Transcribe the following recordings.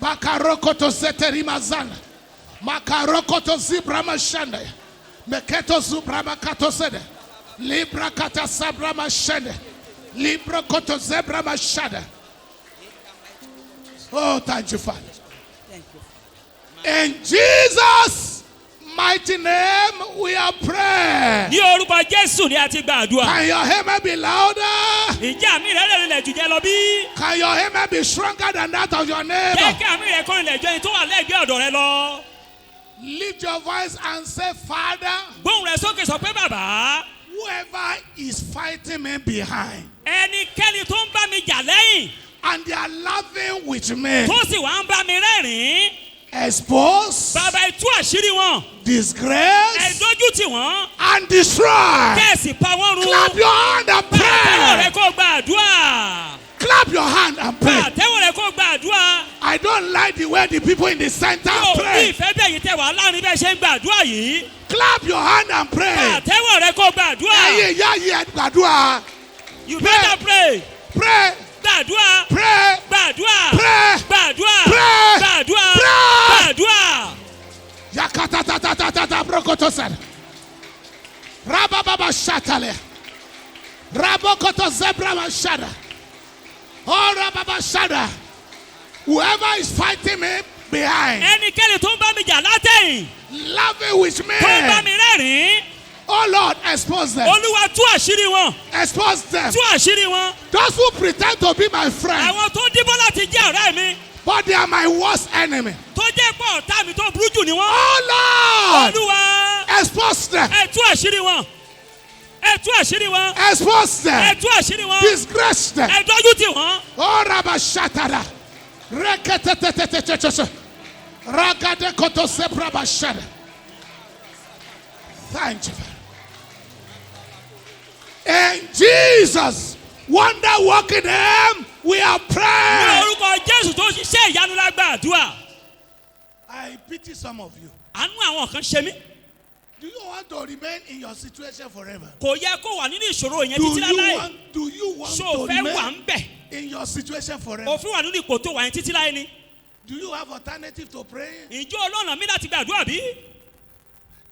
Bakarokoto seterimazana. Makarokoto zibramashande. Meketo zubramakatosede. Libra kata sabramashande. Libra koto zebramashande. Oh, thank you, Father. Thank you. In Jesus' mighty name, we are praying. Ní orúkọ Jésù ni a ti gbàdúrà. Can your amen be louder? Ìjà mi rẹ̀ lè jù jẹ́ lọ bí? Can your amen be stronger than that of your neighbor? Jẹ́ kí àmì rẹ̀ kó ilẹ̀ jọ ẹni tó wà lẹ́gbẹ̀ẹ́ ọ̀dọ̀ rẹ lọ. Lift your voice and say, Father, Gbóhùn rẹ̀ sókè sọ pé bàbá. whoever is fighting me behind Ẹnikẹ́ni tó ń bá mi jà lẹ́yìn. and they are laughing with me, Tó sì wá ń bá mi rẹ́rìn-ín. expose, Bàbá ẹ tú àṣírí wọn. Ẹ disgrace, dójú tì wọ́n. and destroy. Kẹ́sì pa wọ́n run. Clap your hand and Àtẹ́wọ̀ rẹ pray. kó gbàdúrà. Clap your hand and pray. Àtẹ́wọ̀ rẹ kó gbàdúrà. I don't like the way the people in the center Yóò ní pray. ìfẹ́ bẹ́ẹ̀ yìí tẹ̀ wá láàrin bẹ́ẹ̀ ṣe ń gbàdúrà yìí. Clap your hand and pray. Àtẹ́wọ̀ rẹ kó gbàdúrà. Ẹ̀yin ìyá yìí ẹ gbàdúrà. You better pray. Pray. Gbàdúrà. Pray. Gbàdúrà. Pray. Gbàdúrà. Pray. Gbàdúrà. Pray. Gbàdúrà. Yakata ta ta ta ta ta brokoto sad. Rababa shatale. Rabokoto zebra mashada. Oh rababa shada. Whoever is fighting me behind, Ẹnikẹ́ni tó ń bá mi jà látẹ̀yìn. laughing with me. Tó ń bá mi rẹ́rìn-ín. Oh Lord, expose them. Olúwa tú àṣírí wọn. Expose them. Tú àṣírí wọn. Those who pretend to be my friend, Àwọn tó díbọ́n láti jẹ́ ọ̀rẹ́ mi. but they are my worst enemy. Tó jẹ́ pé ọ̀tá mi tó burú jù ni wọ́n. Oh Lord, Olúwa. expose them. Ẹ tú àṣírí wọn. Ẹ tú àṣírí wọn. Expose Ẹ them. tú àṣírí wọn. Disgrace them. Ẹ dójú tì wọ́n. Oh rabashatada. Reketetetetetetete. Ragade koto sepra bashada. Thank you. In Jesus' wonder working name, we are Ní praying. orúkọ Jésù tó ṣiṣẹ́ ìyanu lágbàdúrà. I pity some of you. Àánú àwọn kan ṣe mí. Do you want to remain in your situation forever? Kò yẹ kó wà nínú ìṣòro yẹn títí láláì. Do you want Ṣé o to fẹ́ wà remain ń bẹ̀? in your situation forever? Òfin wà nínú ipò tó wà yẹn títí láì ni. Do you have alternative to pray? Ìjọ ọlọ́nà mi láti gbàdúrà bí?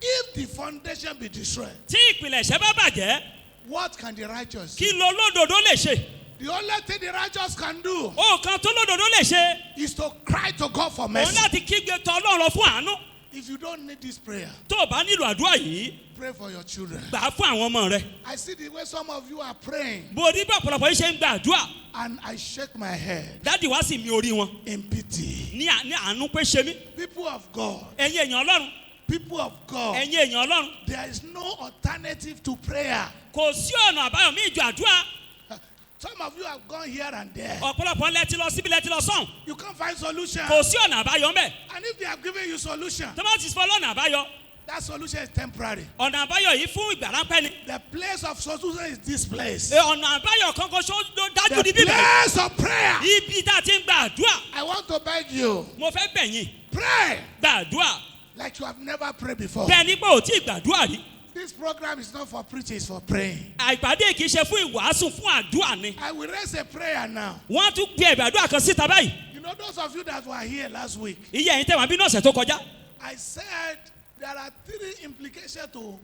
If the foundation be destroyed, Tí ìpìlẹ̀ ìṣẹ́ bá bàjẹ́, what can the righteous kí do? lo lódodo lè ṣe? The only thing the righteous can do Òkan tó lódodo lè ṣe. is to cry to God for Òun mercy. láti kígbe tọ Ọlọ́run lọ fún àánú. If you don't need this prayer, Tó o bá nílò àdúrà yìí, pray for your children. gbà á fún àwọn ọmọ rẹ. I see the way some of you are praying, Bó o ní bí ọ̀pọ̀lọpọ̀ yìí ṣe ń gbàdúrà, and I shake my head dádì wá sì mi orí wọn. in pity. Ní àánú pé ṣe mí. People of God, Ẹ̀yin èèyàn Ọlọ́run. people of God, Ẹ̀yin èèyàn Ọlọ́run. there is no alternative to prayer. Kò sí ọ̀nà àbáyọ mí ìjọ àdúrà. Some of you have gone here and there. Ọ̀pọ̀lọpọ̀ lẹ ti lọ síbi lẹ ti lọ sọ́hùn. You can't find solution. Kò sí ọ̀nà àbáyọ ńbẹ̀. And if they have given you solution, Tó bá ti fọ́ lọ́nà àbáyọ. that solution is temporary. Ọ̀nà àbáyọ yìí fún ìgbà ráńpẹ́ ni. The place of solution is this place. Ọ̀nà àbáyọ kankan ṣó ló dájú The ní bíbẹ̀. place of prayer. Ibi tá a ti ń gbàdúrà. I want to beg you, Mo fẹ́ bẹ̀ yín. pray Gbàdúrà. like you have never prayed before. Bẹ́ẹ̀ ni pé ò tí ì gbàdúrà rí. This program is not for preaching, it's for praying. Àìpàdé kì í ṣe fún ìwàásù fún àdúrà ni. I will raise a prayer now. Wọ́n tún gbé ìgbàdúrà kan síta báyìí. You know, those of you that were here last week, Iye ẹ̀yin tẹ̀wọ̀n bí nọ́ọ̀sẹ̀ tó kọjá. I said there are 3 implications to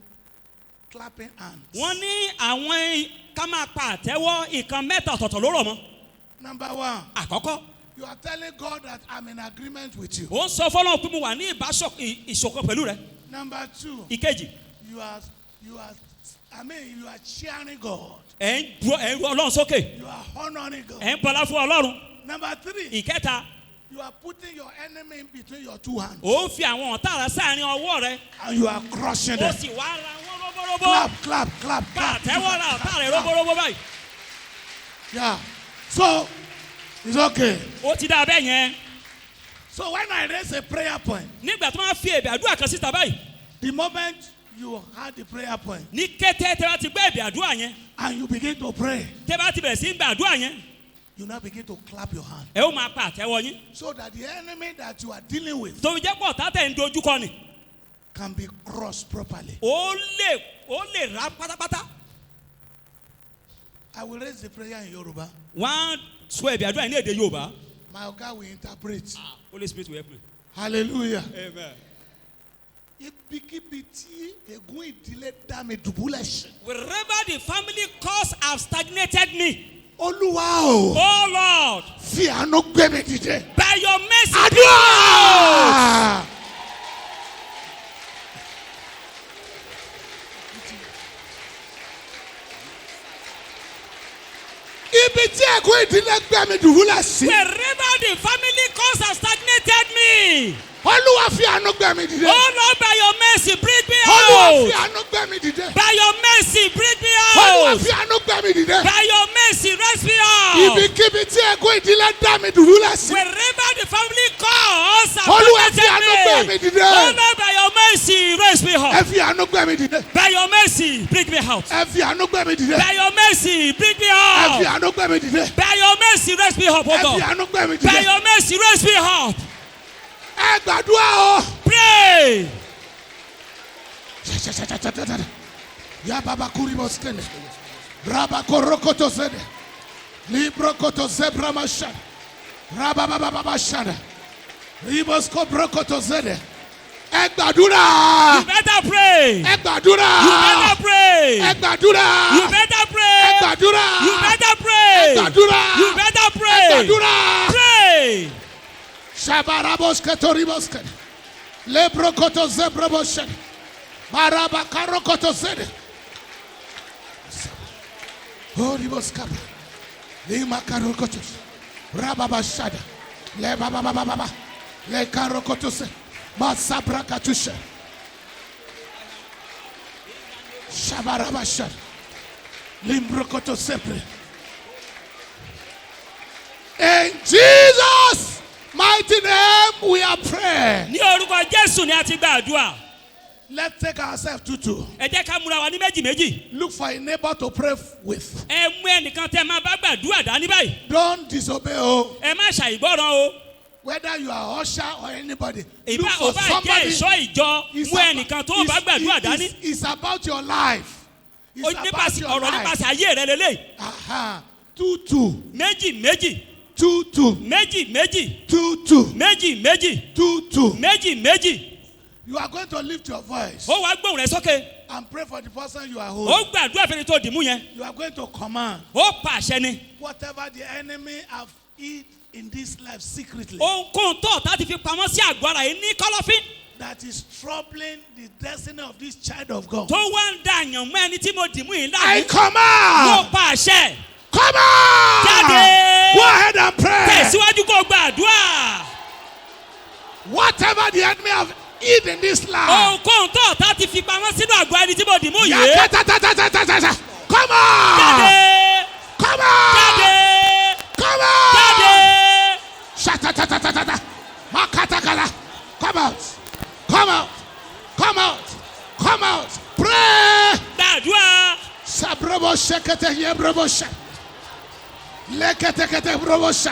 clapping hands. Wọ́n ní àwọn ká máa pa àtẹ́wọ́ nǹkan mẹ́ta ọ̀tọ̀ọ̀tọ̀ ló rọ̀ mọ́. Number 1, Àkọ́kọ́, you are telling God that I'm in agreement with you. ó ń sọ fọ́lọ́run pé mo wà ní ìṣọ̀kan pẹ̀lú rẹ̀. Number 2, Ìkejì, you are cheering God. ẹ̀ ń ru Ọlọ́run sókè. You are honoring God. Ẹ̀ ń bọlá fún Ọlọ́run. Number 3, Ìkẹta, you are putting your enemy in between your 2 hands. ó ń fi àwọn ọ̀tá rẹ̀ sáàrin ọwọ́ rẹ̀. And you are crushing Ó them. sì wá ra wọ́n róbóróbó. Clap, clap, clap, Pa clap. àtẹ́wọ́ ra ọ̀tá rẹ̀ róbóróbó báyìí. Yeah. So, it's okay. Ó ti dá abẹ́ yẹn. So when I raise a prayer point, Nígbà tó máa fi èbè àdúrà kan síta báyìí. the moment you had the prayer point Ní kété tẹ́ bá ti gbé èbè àdúrà yẹn. and you begin to pray, Tẹ́ bá ti bẹ̀rẹ̀ sí gbà àdúrà yẹn. you now begin to clap your hand. Ẹ ó máa pa àtẹ́wọ́ yín. So that the enemy that you are dealing with Tó fi jẹ́ pọ̀ ọ̀tá tẹ̀ ń dojúkọ ni. can be crossed properly. Ó lè rà pátápátá. I will raise the prayer in Yoruba. Wọ́n á sọ èbè àdúrà yẹn ní èdè Yorùbá. My God will interpret. Holy Spirit will help me. Hallelujah. Amen. Wherever the family cause have stagnated me. Oh Lord. By your mercy. Wherever the family cause has stagnated me. Oh Lord, by your mercy, bring me out. By your mercy, bring me out. By your mercy, raise me out. Wherever the family cause has stagnated me. Oh Lord, by your mercy, raise me out. By your mercy, bring me out. By your mercy, bring me out. By your mercy, raise me up, oh God. By your mercy, raise me up. Pray. Ya baba kuribos kene. Raba korokoto zede. Libro koto zebra mashad. Raba baba baba shada. Ribos ko brokoto zede. Egbadura. You better pray. Egbadura. You better pray. Egbadura. You better pray. Egbadura. You better pray. Egbadura. You better pray. Egbadura. Pray. Shabarabos katoribos kene. Lebro koto zebra mashad. Maraba karokoto zede. Horibos kabra. Lima karokotos. Rababa shada. Le baba baba baba. Le karokotos. Masabra katusha. Shabaraba shada. Limbrokoto sepre. In Jesus' mighty name we are praying. Ní orúkọ Jésù ni a ti gba àdúrà. Let's take ourselves two. Ẹ jẹ́ ká múra wa ní méjì. Look for a neighbor to pray with. Ẹ mú ẹnìkan tẹ́ máa bá gbàdúrà dání báyìí. Don't disobey. Ẹ má ṣàìgbọràn o. Whether you are usher or anybody, look Ìbá for ọba jẹ́ somebody. ìṣọ́ ìjọ mú ẹnìkan tó bá gbàdúrà dání. It's about your life. It's about your Ọ̀rọ̀ life. nípasẹ̀ ayé rẹ lélẹ̀. Aha. Two. Méjì. Two. Méjì. Two. Méjì. Two. Méjì. You are going to lift your voice Ó wá gbóhùn rẹ sókè. and pray for the person you are Ó holding. gbàdúrà fẹ́ni tó dìmú yẹn. You are going to command Ó pàṣẹ ni. whatever the enemy have hid in this life secretly Ohunkóhun tó ọ̀tá ti fi pamọ́ sí àgọ́ ara yìí ní kọ́lọ́fín. that is troubling the destiny of this child of God. Tó wá ń da àyàn mọ́ ẹni tí mo dìmú yìí I láàyè. command. Mo pàṣẹ. Come on. Jáde. Go ahead and pray. Tẹ̀síwájú kó gbàdúrà. Whatever the enemy have hid in this life. Ohunkóhun tó ọ̀tá ti fi pamọ́ sínú àgọ́ ẹni tí mo dìmú yìí. Yakatatatatatatata. Come on. Jáde. Come on. Jáde. Come on. Jáde. Shatatatata. Makatakala. Come out. Come out. Come out. Come out. Pray. Gbàdúrà. Sabrobo shekete yebrobo sha. Lekete brobo sha.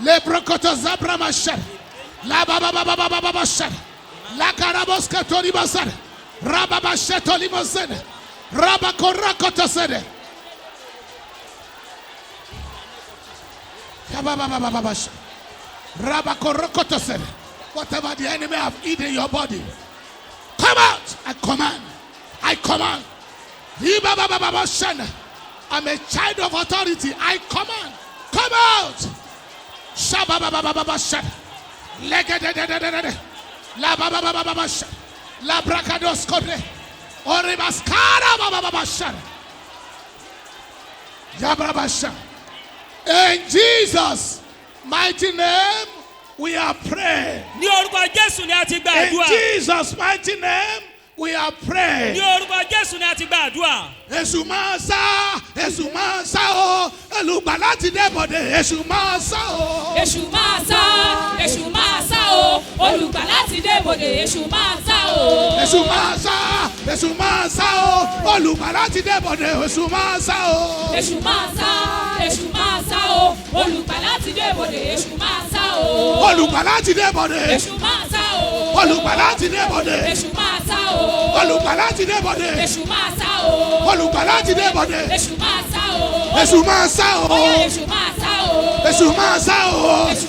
Lebrokoto zabrama sha. La baba baba baba baba sha. La karabos katori basar. Rababa shetoli mosene. Rabakorakoto sene. Baba sha. Rabakorakoto sene. Whatever the enemy have eaten in your body, come out. I command. I'm a child of authority. I command. Come out. Shabababababa shan. Legededededede. La bababababa shan. La brakados kobre. Oribaskara babababa shan. Yabraba shan. In Jesus' mighty name, we are praying. Ní orúkọ Jésù ni a ti In gbàdúrà. Jesus' mighty name, we are praying. Ní orúkọ Jésù ni a ti gbàdúrà. Èṣù máa sá o, olùgbàlà ti débọ̀dé. Èṣù máa sá o. Èṣù máa sá o, olùgbàlà ti débọ̀dé. Èṣù máa sá o. Èṣù máa sá o, olùgbàlà ti débọ̀dé. Èṣù máa sá o. Èṣù máa sá o, olùgbàlà ti débọ̀dé. Èṣù máa sá o. Olùgbàlà ti débọ̀dé. Èṣù máa sá o. Olùgbàlà ti débọ̀dé. Èṣù máa sá o. Olùgbàlà ti débọ̀dé. Èṣù máa sá o. Olùgbàlà ti débọ̀dé. Èṣù máa sá o. Èṣù máa sá o. Bóyá Èṣù máa sá o. Èṣù máa sá o. Èṣù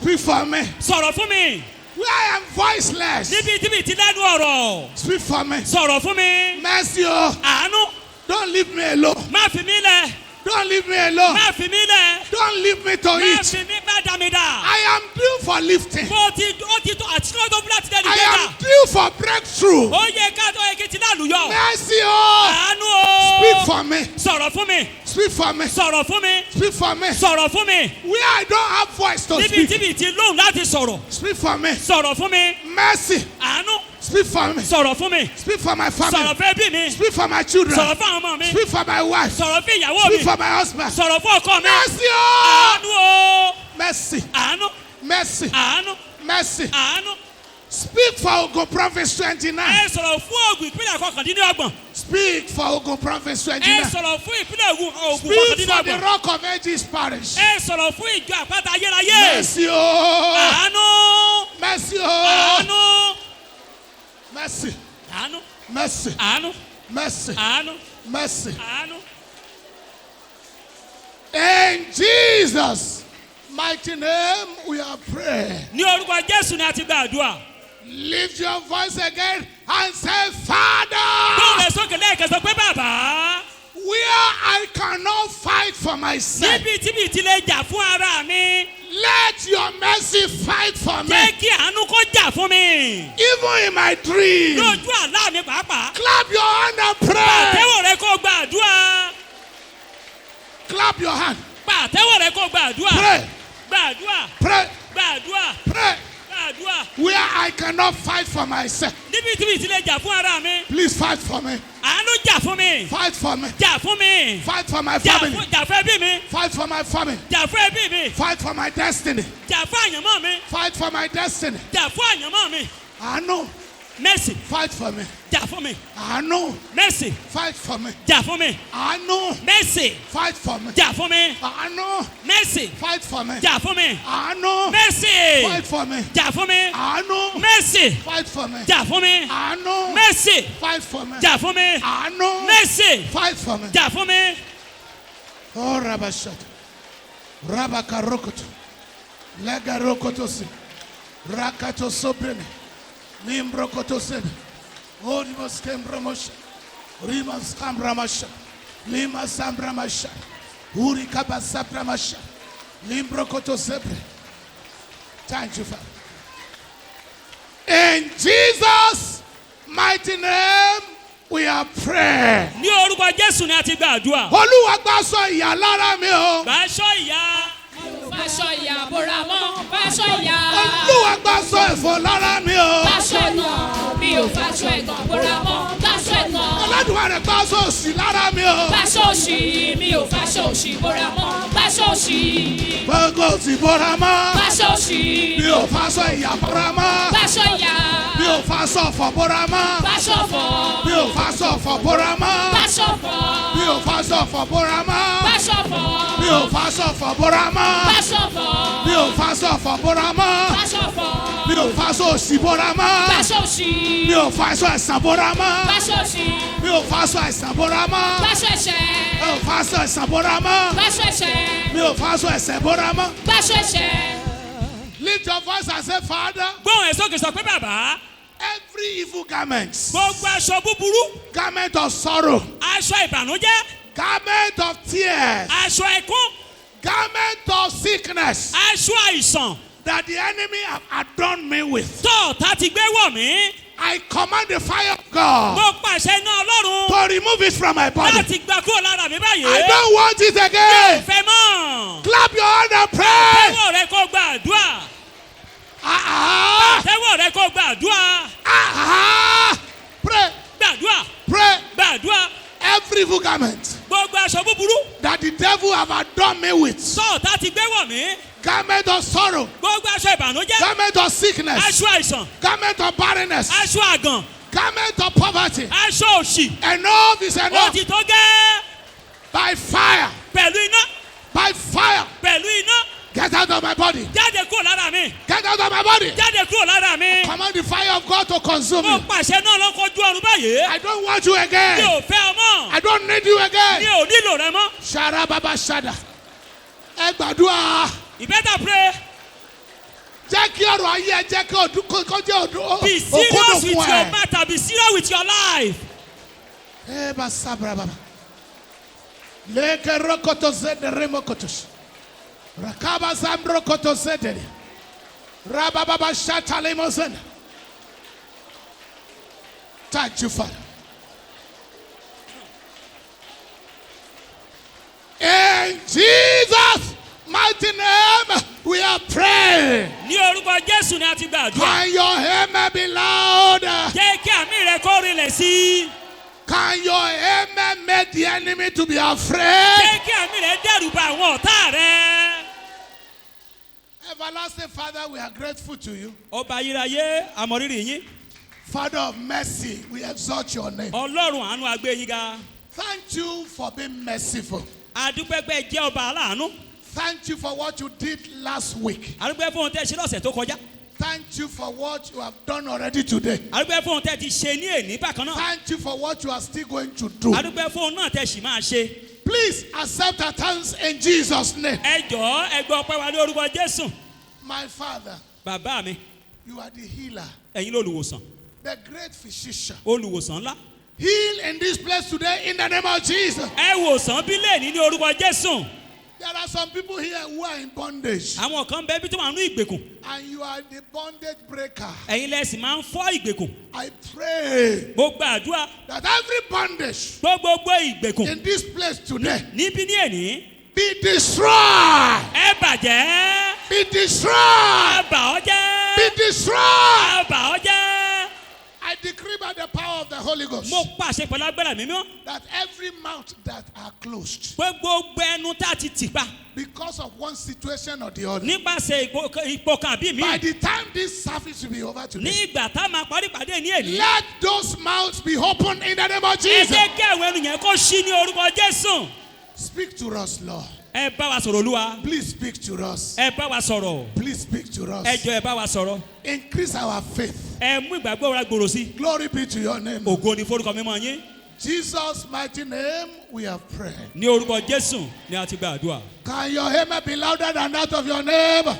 Speak for me. Sọ̀rọ̀ fún mi. Where I am voiceless. Níbi tí mi ti lẹ́nu ọ̀rọ̀. Speak for me. Sọ̀rọ̀ fún mi. Mercy, oh. Àánú. Don't leave me alone. Má fi mí lẹ̀. Don't leave me alone. Má fi mí lẹ̀. Don't leave me to Má eat. fi mí má dá mi dà. I am due for lifting. Ó ti tó àti lọ́dọ̀ fún láti dẹ́nu I gbéga. am due for breakthrough. Ó yẹ ká tó yẹ kí ti lálùyọ. Mercy, oh. Àánú o. Speak for me. Sọ̀rọ̀ fún mi. Speak for me. Sọ̀rọ̀ fún mi. Speak for me. Sọ̀rọ̀ fún mi. Where I don't have voice to Níbi tí speak. mi ti lóhùn láti sọ̀rọ̀. Speak for me. Sọ̀rọ̀ fún mi. Mercy. Àánú. Speak for me. Sọ̀rọ̀ fún mi. Speak for my Sọ̀rọ̀ family. fún ẹbí mi. Speak for my children. Sọ̀rọ̀ fún àwọn ọmọ mi. Speak for my wife. Sọ̀rọ̀ fún ìyàwó mi. Speak for my husband. Sọ̀rọ̀ fún ọkọ mi. Mercy, oh. Àánú o. Mercy. Àánú. Mercy. Àánú. Mercy. Àánú. Speak for Ogun Prophets 29. Ẹ sọ̀rọ̀ fún Ògùn ìpínlẹ̀ kọkàndínlọ́gbọ̀n. Speak for Ogun Prophets Ẹ 29. sọ̀rọ̀ fún ìpínlẹ̀ Ògùn Speak for the kọkàndínlọ́gbọ̀n. Rock of Ages Parish. Ẹ sọ̀rọ̀ fún ìjọ àpáta ayérayé. Mercy, oh. Àánú. Mercy, oh. Àánú. Mercy. Àánú. Mercy. Àánú. Mercy. Àánú. Mercy. Àánú. In Jesus' mighty name, we are praying. Ní orúkọ Jésù ni a ti gba àdúrà. Lift your voice again and say, Father, Báwo lè sókè lẹ́ẹ̀kan sọ pé bàbá. where I cannot fight for myself, Níbi tí mi ti lè jà fún ara mi. let your mercy fight for me. Jẹ́ kí àánú kó jà fún mi. Even in my dream. Lójú àlá mi pàápàá. Clap your hand and pray. Pàtẹ́wọ̀ rẹ kó gba àdúrà. Clap your hand. Pàtẹ́wọ̀ rẹ kó gba àdúrà. Pray. Gba àdúrà. Pray. Gba àdúrà. Pray. Gba àdúrà. Where I cannot fight for myself, Níbi tí mi ti lè jà fún ara mi. please fight for me. Àánú jà fún mi. Fight for me. Jà fún mi. Fight for my Jà family. fún ẹbí mi. Fight for my family. Jà fún ẹbí mi. Fight for my destiny. Jà fún àyànmọ́ mi. Fight for my destiny. Jà fún àyànmọ́ mi. I know. Mercy. Fight for me. Jà fún mi. I know. Mercy. Fight for me. Jà fún mi. I know. Mercy. Fight for me. Jà fún mi. I know. Mercy. Fight for me. Jà fún mi. I know. Mercy. Fight for me. Jà fún mi. I know. Mercy. Fight for me. Jà fún mi. I know. Mercy. Fight for me. Jà fún mi. I know. Mercy. Fight for me. Jà fún mi. Oh, Rabashat. Rabakarokoto. Lagarokotosi. Rakato sobrene. Limbrokotosen. Odimos Kembramosh. Rimas Kambramasha. Lima Sambramasha. Urikaba Sabramasha. Limbrokoto Sebre. Thank you, Father. In Jesus' mighty name, we are praying. Ní orúkọ Jésù ni a ti gba àdúrà. Olúwa gbà sọ ìyà lára mi o. Gbà sọ ìyà. Fáṣọ ìyá bóra mọ́, fáṣọ ìyá. Olúwa gbà sọ ẹ̀fọ́ lára mi o. Fáṣọ ẹ̀gàn, mi ò fáṣọ ẹ̀gàn bóra mọ́, fáṣọ ẹ̀gàn. Olódùmarè gbà sọ òṣì lára mi o. Fáṣọ òṣì, mi ò fáṣọ òṣì bóra mọ́, fáṣọ òṣì. Gbogbo ti bọ́ra mọ́. Fáṣọ òṣì, Mi ò fásọ ìyà bọ́ra mọ́. fáṣọ ìyá. Mi ò fásọ ọ̀fọ̀ bọ́ra mọ́. Fáṣọ ọ̀fọ̀, Mi ò fásọ ọ̀fọ̀ bọ́ra mọ́. fáṣọ ọ̀fọ̀. Mi ò fásọ ọ̀fọ̀ bọ́ra mọ́. Fáṣọ ọ̀fọ̀, Mi ò fásọ ọ̀fọ̀ bọ́ra mọ́. fáṣọ ọ̀fọ̀. Mi ò fásọ ọ̀fọ̀ bọ́ra mọ́. Fáṣọ ọ̀fọ̀, Mi ò fásọ òṣì bọ́ra mọ́. fáṣọ òṣì. Mi ò fásọ ẹ̀sán bọ́ra mọ́. Fáṣọ òṣì, Mi ò fásọ ẹ̀sán bọ́ra mọ́. fáṣọ ẹ̀ṣẹ̀. Mi ò fásọ ẹ̀sán bọ́ra mọ́. Fáṣọ ẹ̀ṣẹ̀, Mi ò fásọ ẹ̀sẹ̀ bọ́ra mọ́. fáṣọ ẹ̀ṣẹ̀. Lift your voice and say, Father, Gbóhùn ẹ̀ sókè sọ pé bàbá. every evil garment, Gbogbo aṣọ búburú. garment of sorrow, Aṣọ ìbànújẹ́. garment of tears, Aṣọ ẹkún. garment of sickness Aṣọ àìsàn. that the enemy have adorned me with. Tọ́ọ̀tà ti gbé wọ̀ mí. I command the fire of God Mo pàṣẹ iná Ọlọ́run. to remove it from my body. Láti gbà kúrò lára mi báyìí. I don't want it again. Fẹ́ mọ́. Clap your hand and pray. Tẹ́wọ̀ rẹ kó gba àdúrà. Ah, Tẹ́wọ̀ rẹ kó gba àdúrà. pray, Gbàdúrà. pray. Gbàdúrà. Every evil garment Gbogbo aṣọ búburú. that the devil have adorned me with. Tọ́ọ̀tà ti gbé wọ̀ mí. Garment of sorrow, Gbogbo aṣọ ìbànújẹ́. garment of sickness, Aṣọ àìsàn. garment of barrenness, Aṣọ àgàn. garment of poverty. Aṣọ òṣì. Enough is Ó enough. ti tó gẹ́. By fire, Pẹ̀lú iná. by fire. Pẹ̀lú iná. Get out of my body. Jáde kúrò lára mi. Get out of my body. Jáde kúrò lára mi. Command the fire of God to consume Mo you. pàṣẹ náà lọ́kọ́jú ọ̀run báyìí. I don't want you Mi again. ò fẹ́ ọ mọ́. I don't need you Mi again. ò nílò rẹ mọ́. Shara Baba Shada. Ẹ gbàdúrà. You better pray. Be serious with your matter. Be serious with your life. Rakaba Zambro Koto Zedeli. Rababa Shatalimozen. Thank you, Father. In Jesus' mighty name, we are praying. Can your amen be louder? Can your amen make the enemy to be afraid? Everlasting Father, we are grateful to you. Father of mercy, we exalt your name. Thank you for being merciful. Thank you for what you did last week. Thank you for what you have done already today. Thank you for what you are still going to do. Please accept our thanks in Jesus' name. My Father, you are the healer, the great physician. Heal in this place today in the name of Jesus. There are some people here who are in bondage. And you are the bondage breaker. I pray that every bondage in this place today be destroyed. Be destroyed. Be destroyed. I decree by the power of the Holy Ghost that every mouth that are closed because of one situation or the other, by the time this service will be over today, let those mouths be opened in the name of Jesus. Speak to us, Lord. Please speak to us. Please speak to us. Increase our faith. Glory be to your name. Jesus' mighty name we have prayed. Can your amen be louder than that of your neighbor?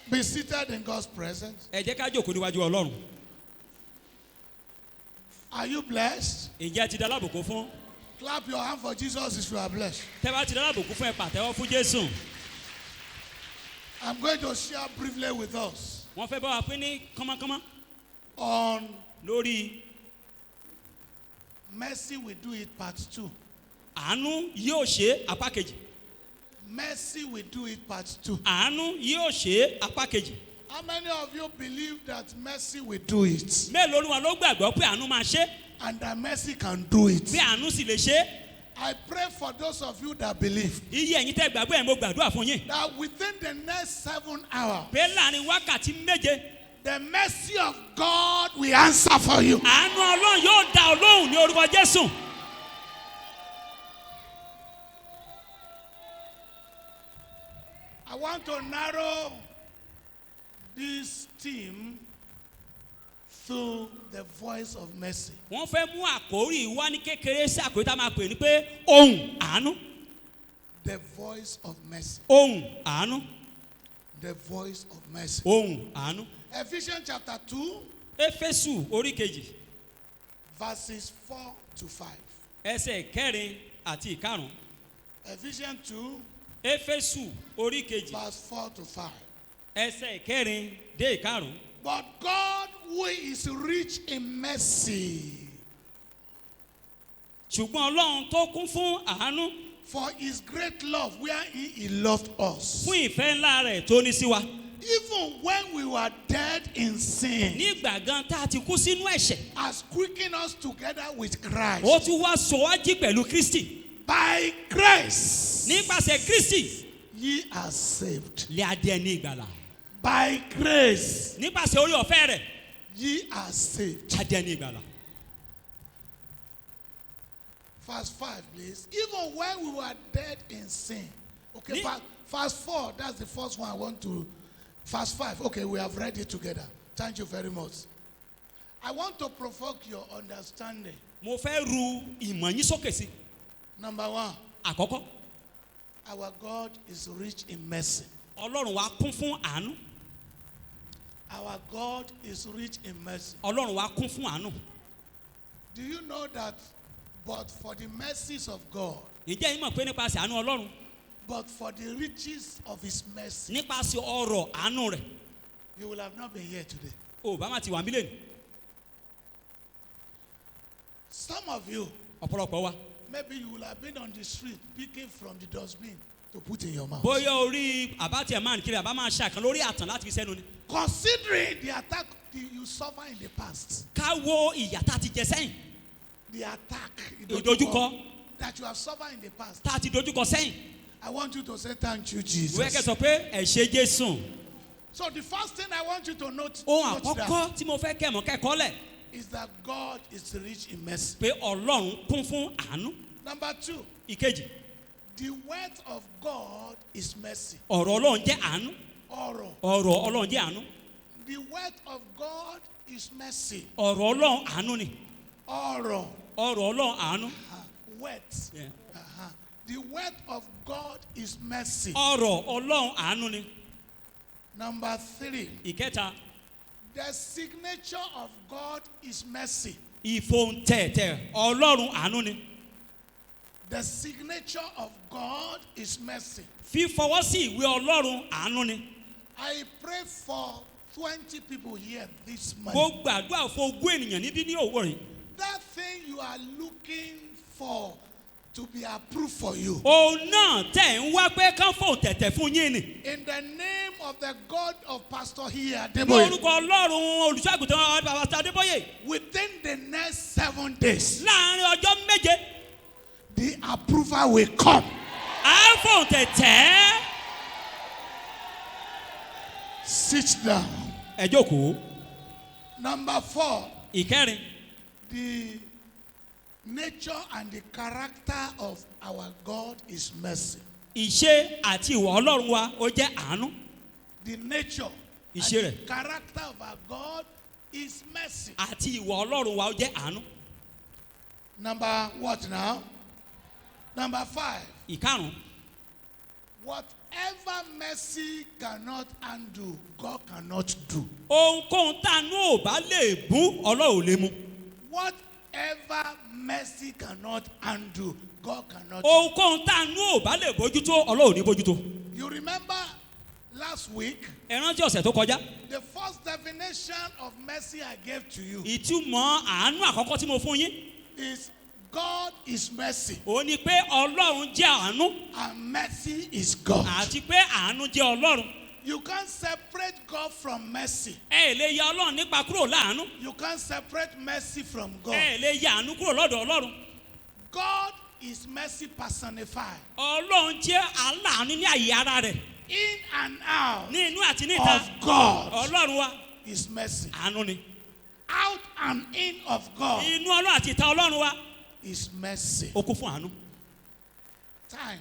Be seated in God's presence. Are you blessed? Clap your hand for Jesus if you are blessed. I'm going to share briefly with us on Mercy We Do It Part 2. Mercy We Do It Part 2. How many of you believe that mercy will do it? And that mercy can do it. I pray for those of you that believe that within the next 7 hours, the mercy of God will answer for you. I want to narrow this theme through the voice of mercy. The voice of mercy. The voice of mercy. Ephesians chapter 2, verses 4 to 5. Ephesians 2, verse 4 to 5. But God, who is rich in mercy, for his great love, where he loved us, even when we were dead in sin, has quickened us together with Christ. By grace, ye are saved. By grace, ye are saved. Verse 5, please. Even when we were dead in sin. Okay, verse 4, that's the first one I want to. Verse 5, okay, we have read it together. Thank you very much. I want to provoke your understanding. Number one, our God is rich in mercy. Ọlọ́run wa kún fún àánú. Our God is rich in mercy. Ọlọ́run wa kún fún àánú. Do you know that but for the mercies of God, Ǹjẹ́ yín mọ̀ pé nípasẹ̀ àánú Ọlọ́run? but for the riches of his mercy, Nípasẹ̀ ọrọ̀ àánú rẹ̀. you will have not been here today. O bá má ti wà mí lẹ́nu. Some of you, Ọ̀pọ̀lọpọ̀ wa. maybe you will have been on the street picking from the dustbin to put in your mouth. Bóyá orí àbátì ẹ̀ máa ń kiri àbá máa ṣàkàn lórí àtàn láti fi sẹ́nu ni. Considering the attack you suffer in the past, Ká wo ìyà tá a ti jẹ sẹ́yìn. the attack Ìdojúkọ that you have suffered in the past, tá a ti dojúkọ sẹ́yìn. I want you to say thank you, Jesus. Wẹ́kẹ́ sọ pé ẹ ṣé Jésù. So the first thing I want you to note, Ohun note àkọ́kọ́ tí mo fẹ́ kẹ́ mọ̀ kẹ́kọ̀ọ́ lẹ̀. is that God is rich in mercy. Pé Ọlọ́run kún fún àánú. Number 2, Ìkejì, the word of God is mercy. ọ̀rọ̀ Ọlọ́run jẹ́ àánú. Oro. Ọ̀rọ̀ Ọlọ́run jẹ́ àánú. The word of God is mercy. Ọ̀rọ̀ Ọlọ́run àánú ni. Oro. Ọ̀rọ̀ Ọlọ́run àánú. Words. Yeah. The word of God is mercy. Ọ̀rọ̀ Ọlọ́run àánú ni. Number 3, Ìkẹta, the signature of God is mercy. ìfòǹtẹ̀tẹ̀ Ọlọ́run àánú ni. The signature of God is mercy. Fífọwọ́ sí ìwé Ọlọ́run àánú ni. I pray for 20 people here this Mo morning. gbàdúrà fún ogún ènìyàn níbí ní òwúrọ̀ yìí. That thing you are looking for to be approved for you. Òun náà tẹ̀ ń wá pé kán fòǹtẹ̀tẹ̀ fún yín ni. In the name of the God of Pastor here, Ní orúkọ Ọlọ́run olùṣọ́àgùntàn Pásítọ̀ Adébóyè. within the next 7 days, Láàárín ọjọ́ méje, the approval will come. à ń fòǹtẹ̀tẹ̀. Sit down. Ẹ jókòó. Number 4, Ìkẹrin, the nature and the character of our God is mercy. ìṣe àti ìwà Ọlọ́run wa ó jẹ́ àánú. The nature and Ìṣe the rẹ̀. character of our God is mercy. Àti ìwà Ọlọ́run wa ó jẹ́ àánú. Number what now? Number 5. Ìkarùn-ún, Whatever mercy cannot undo, God cannot do. ohunkóhun tánú ò bá lè bú Ọlọ́run ò lè mú. Whatever mercy cannot undo, God cannot do. Ohunkóhun tánú ò bá lè bójútó Ọlọ́run ò ní bójútó. You remember last week, Ẹ rántí ọ̀sẹ̀ tó kọjá. the first definition of mercy I gave to you Ìtumọ̀ àánú àkọ́kọ́ tí mo fún yín. is God is mercy Ó ní pé Ọlọ́run jẹ́ àánú. and mercy is God. Àti pé àánú jẹ́ Ọlọ́run. You can't separate God from mercy. Ẹ lè ya Ọlọ́run nípa kúrò láàánú. You can't separate mercy from God. Ẹ lè ya àánú kúrò lọ́dọ̀ Ọlọ́run. God is mercy personified. Ọlọ́run jẹ́ aláàánú ní àyè ara rẹ̀. In and out Ní inú àti níta. of God Ọlọ́run wa is mercy. àánú ni. Out and in of God Inú Ọlọ́run àti ìta Ọlọ́run wa is mercy. ó kún fún àánú. Time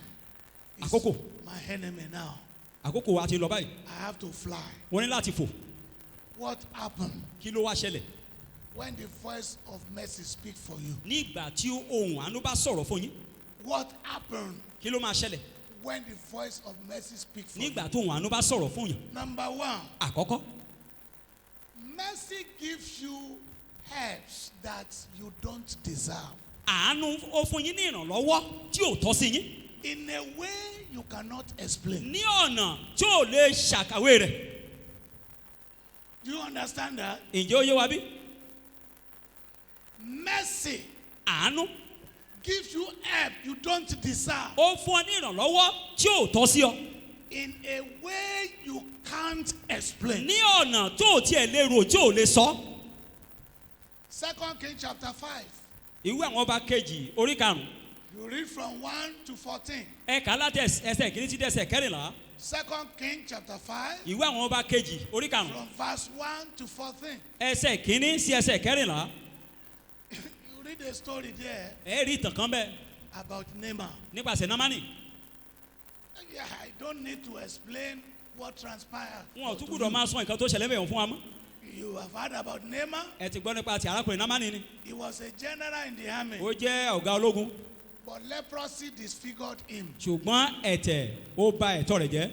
is Àkókò. my enemy now. Àkókò wa ti lọ báyìí. I have to fly. Wọ́n ní láti fò. What happened Kí ló wá ṣẹlẹ̀? when the voice of mercy speak for you? Ní ìgbà tí ohùn àánú bá sọ̀rọ̀ fún yín. What happened Kí ló máa ṣẹlẹ̀? when the voice of mercy speak for Nígbà you? tó ohùn àánú bá sọ̀rọ̀ fún yín. Number 1, Àkọ́kọ́, mercy gives you helps that you don't deserve. àánú ó fún yín ní ìrànlọ́wọ́ tí ò tọ́ sí yín. In a way you cannot explain. Ní ọ̀nà tí ò lè ṣàkàwé rẹ̀. Do you understand that? Ǹjẹ́ ó yé wa bí? Mercy Àánú gives you help you don't deserve. ó fún ọ ní ìrànlọ́wọ́ tí ò tọ́ sí ọ. In a way you can't explain. Ní ọ̀nà tó ò tiẹ̀ lè rò tí ò lè sọ. 2 Kings chapter 5. Ìwé àwọn ọba kejì orí karùn-ún. You read from 1 to 14. Ẹ kà á láti ẹsẹ̀ kìíní sí ẹsẹ̀ kẹrìnlá. 2 Kings chapter 5 Ìwé àwọn ọba kejì orí karùn-ún. from verse 1 to 14. Ẹsẹ̀ kìíní sí ẹsẹ̀ kẹrìnlá. You read a story there Ẹ rí ìtàn kan bẹ́ẹ̀ about Naaman. nípasẹ̀ Námánì. Yeah, I don't need to explain what transpired. Wọn ò tún gbúdọ̀ máa sọ nǹkan tó ṣẹlẹ̀ bẹ̀rẹ̀ fún wa mọ́. You have heard about Naaman. Ẹ ti gbọ́ nípa ti arákùnrin Námánì ni. He was a general in the army, Ó jẹ́ ọ̀gá ológun. but leprosy disfigured him. Ṣùgbọ́n ẹ̀tẹ̀ ó ba ẹ̀tọ́ rẹ̀ jẹ́.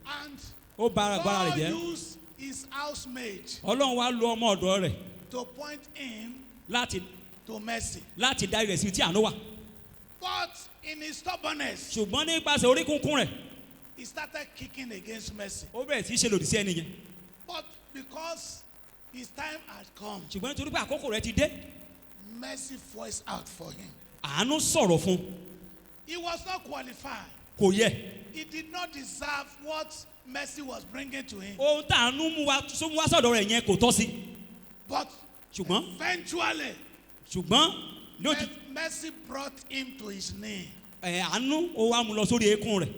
And ó bara agbára rẹ̀ jẹ́. God used his housemaid Ọlọ́run wá lo ọmọ ọ̀dọ̀ rẹ̀ to point him láti mercy. darí rẹ̀ sí tí àánú wà. But in his stubbornness, ṣùgbọ́n nípasẹ̀ orí kunkun rẹ̀ he started kicking against mercy. ó bẹ̀rẹ̀ sí í ṣe lòdì sí ẹni yẹn. But because his time had come, ṣùgbọ́n nítorí pé àkókò rẹ̀ ti dé mercy voiced out for him. àánú sọ̀rọ̀ fún un. He was not qualified. Kò yẹ. He did not deserve what mercy was bringing to him. ohun tá àánú mú wá sọ̀dọ̀ rẹ̀ yẹn kò tọ́ sí. But ṣùgbọ́n lójú mercy brought him to his knee. àánú ó wá mú lọ sórí eékún rẹ̀.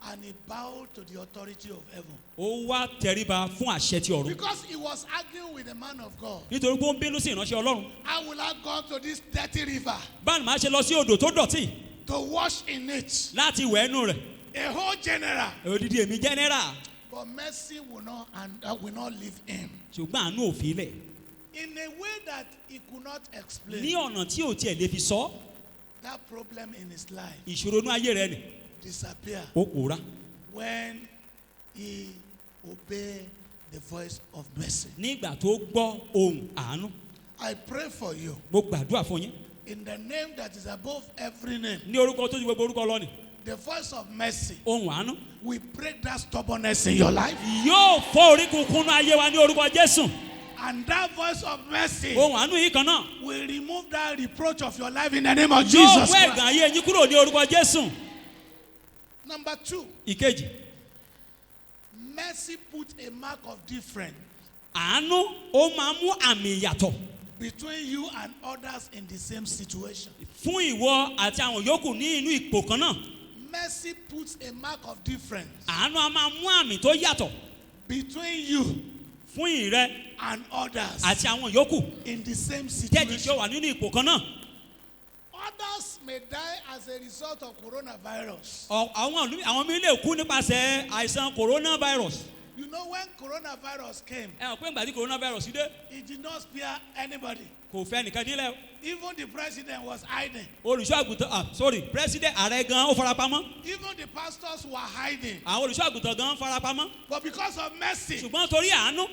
And he bowed to the authority of heaven. ó wá tẹríba fún àṣẹ ti ọ̀run. Because he was arguing with the man of God. nítorí pé ó ń bínú sí ìránṣẹ́ Ọlọ́run. How will I go to this dirty river báwo máa ṣe lọ sí odò tó dọ̀tí to wash in it? láti wẹ̀ ẹ́nu rẹ̀. A whole general. odidi èmi general. But mercy will not leave him. ṣùgbọ́n àánú ò fi lẹ̀. In a way that he could not explain. ní ọ̀nà tí ò tiẹ̀ lè fi sọ. That problem in his life ìṣòro inú ayé rẹ̀ ni. disappear ó pòórá. when he obeyed the voice of mercy. nígbà tó gbọ́ ohùn àánú. I pray for you. mo gbàdúrà fún yín. In the name that is above every name. ní orúkọ tó ju gbogbo orúkọ lọ ni. The voice of mercy. ohùn àánú. We break that stubbornness in your life. yóò fọ́ orí kunkun náà ayé wa ní orúkọ Jésù. And that voice of mercy ohùn àánú yìí kan náà. will remove that reproach of your life in the name of yóò Jesus wẹ́ Christ. ẹ̀gàn ayé yín kúrò ní orúkọ Jésù. Number 2. ìkejì. Mercy put a mark of difference àánú ó máa mú àmì ìyàtọ̀ between you and others in the same situation. fún ìwọ àti àwọn yòókù ní inú ipò kan náà. Mercy puts a mark of difference àánú á máa mú àmì tó yàtọ̀ between you fún ìrẹ and others àti àwọn yòókù in the same tẹ́jì tí situation. ó wà nínú ipò kan náà. Others may die as a result of coronavirus. àwọn mi lè kú nípasẹ̀ àìsàn coronavirus. You know, when coronavirus came, ẹ hàn pé ìgbà tí coronavirus dé it did not spare anybody. kò fẹ́ nìkan nílẹ̀. Even the president was hiding. olùṣọ́ àgùntàn president ààrẹ gan ó farapamọ́. Even the pastors were hiding. àwọn olùṣọ́ àgùntàn gan farapamọ́. But because of mercy, ṣùgbọ́n torí àánú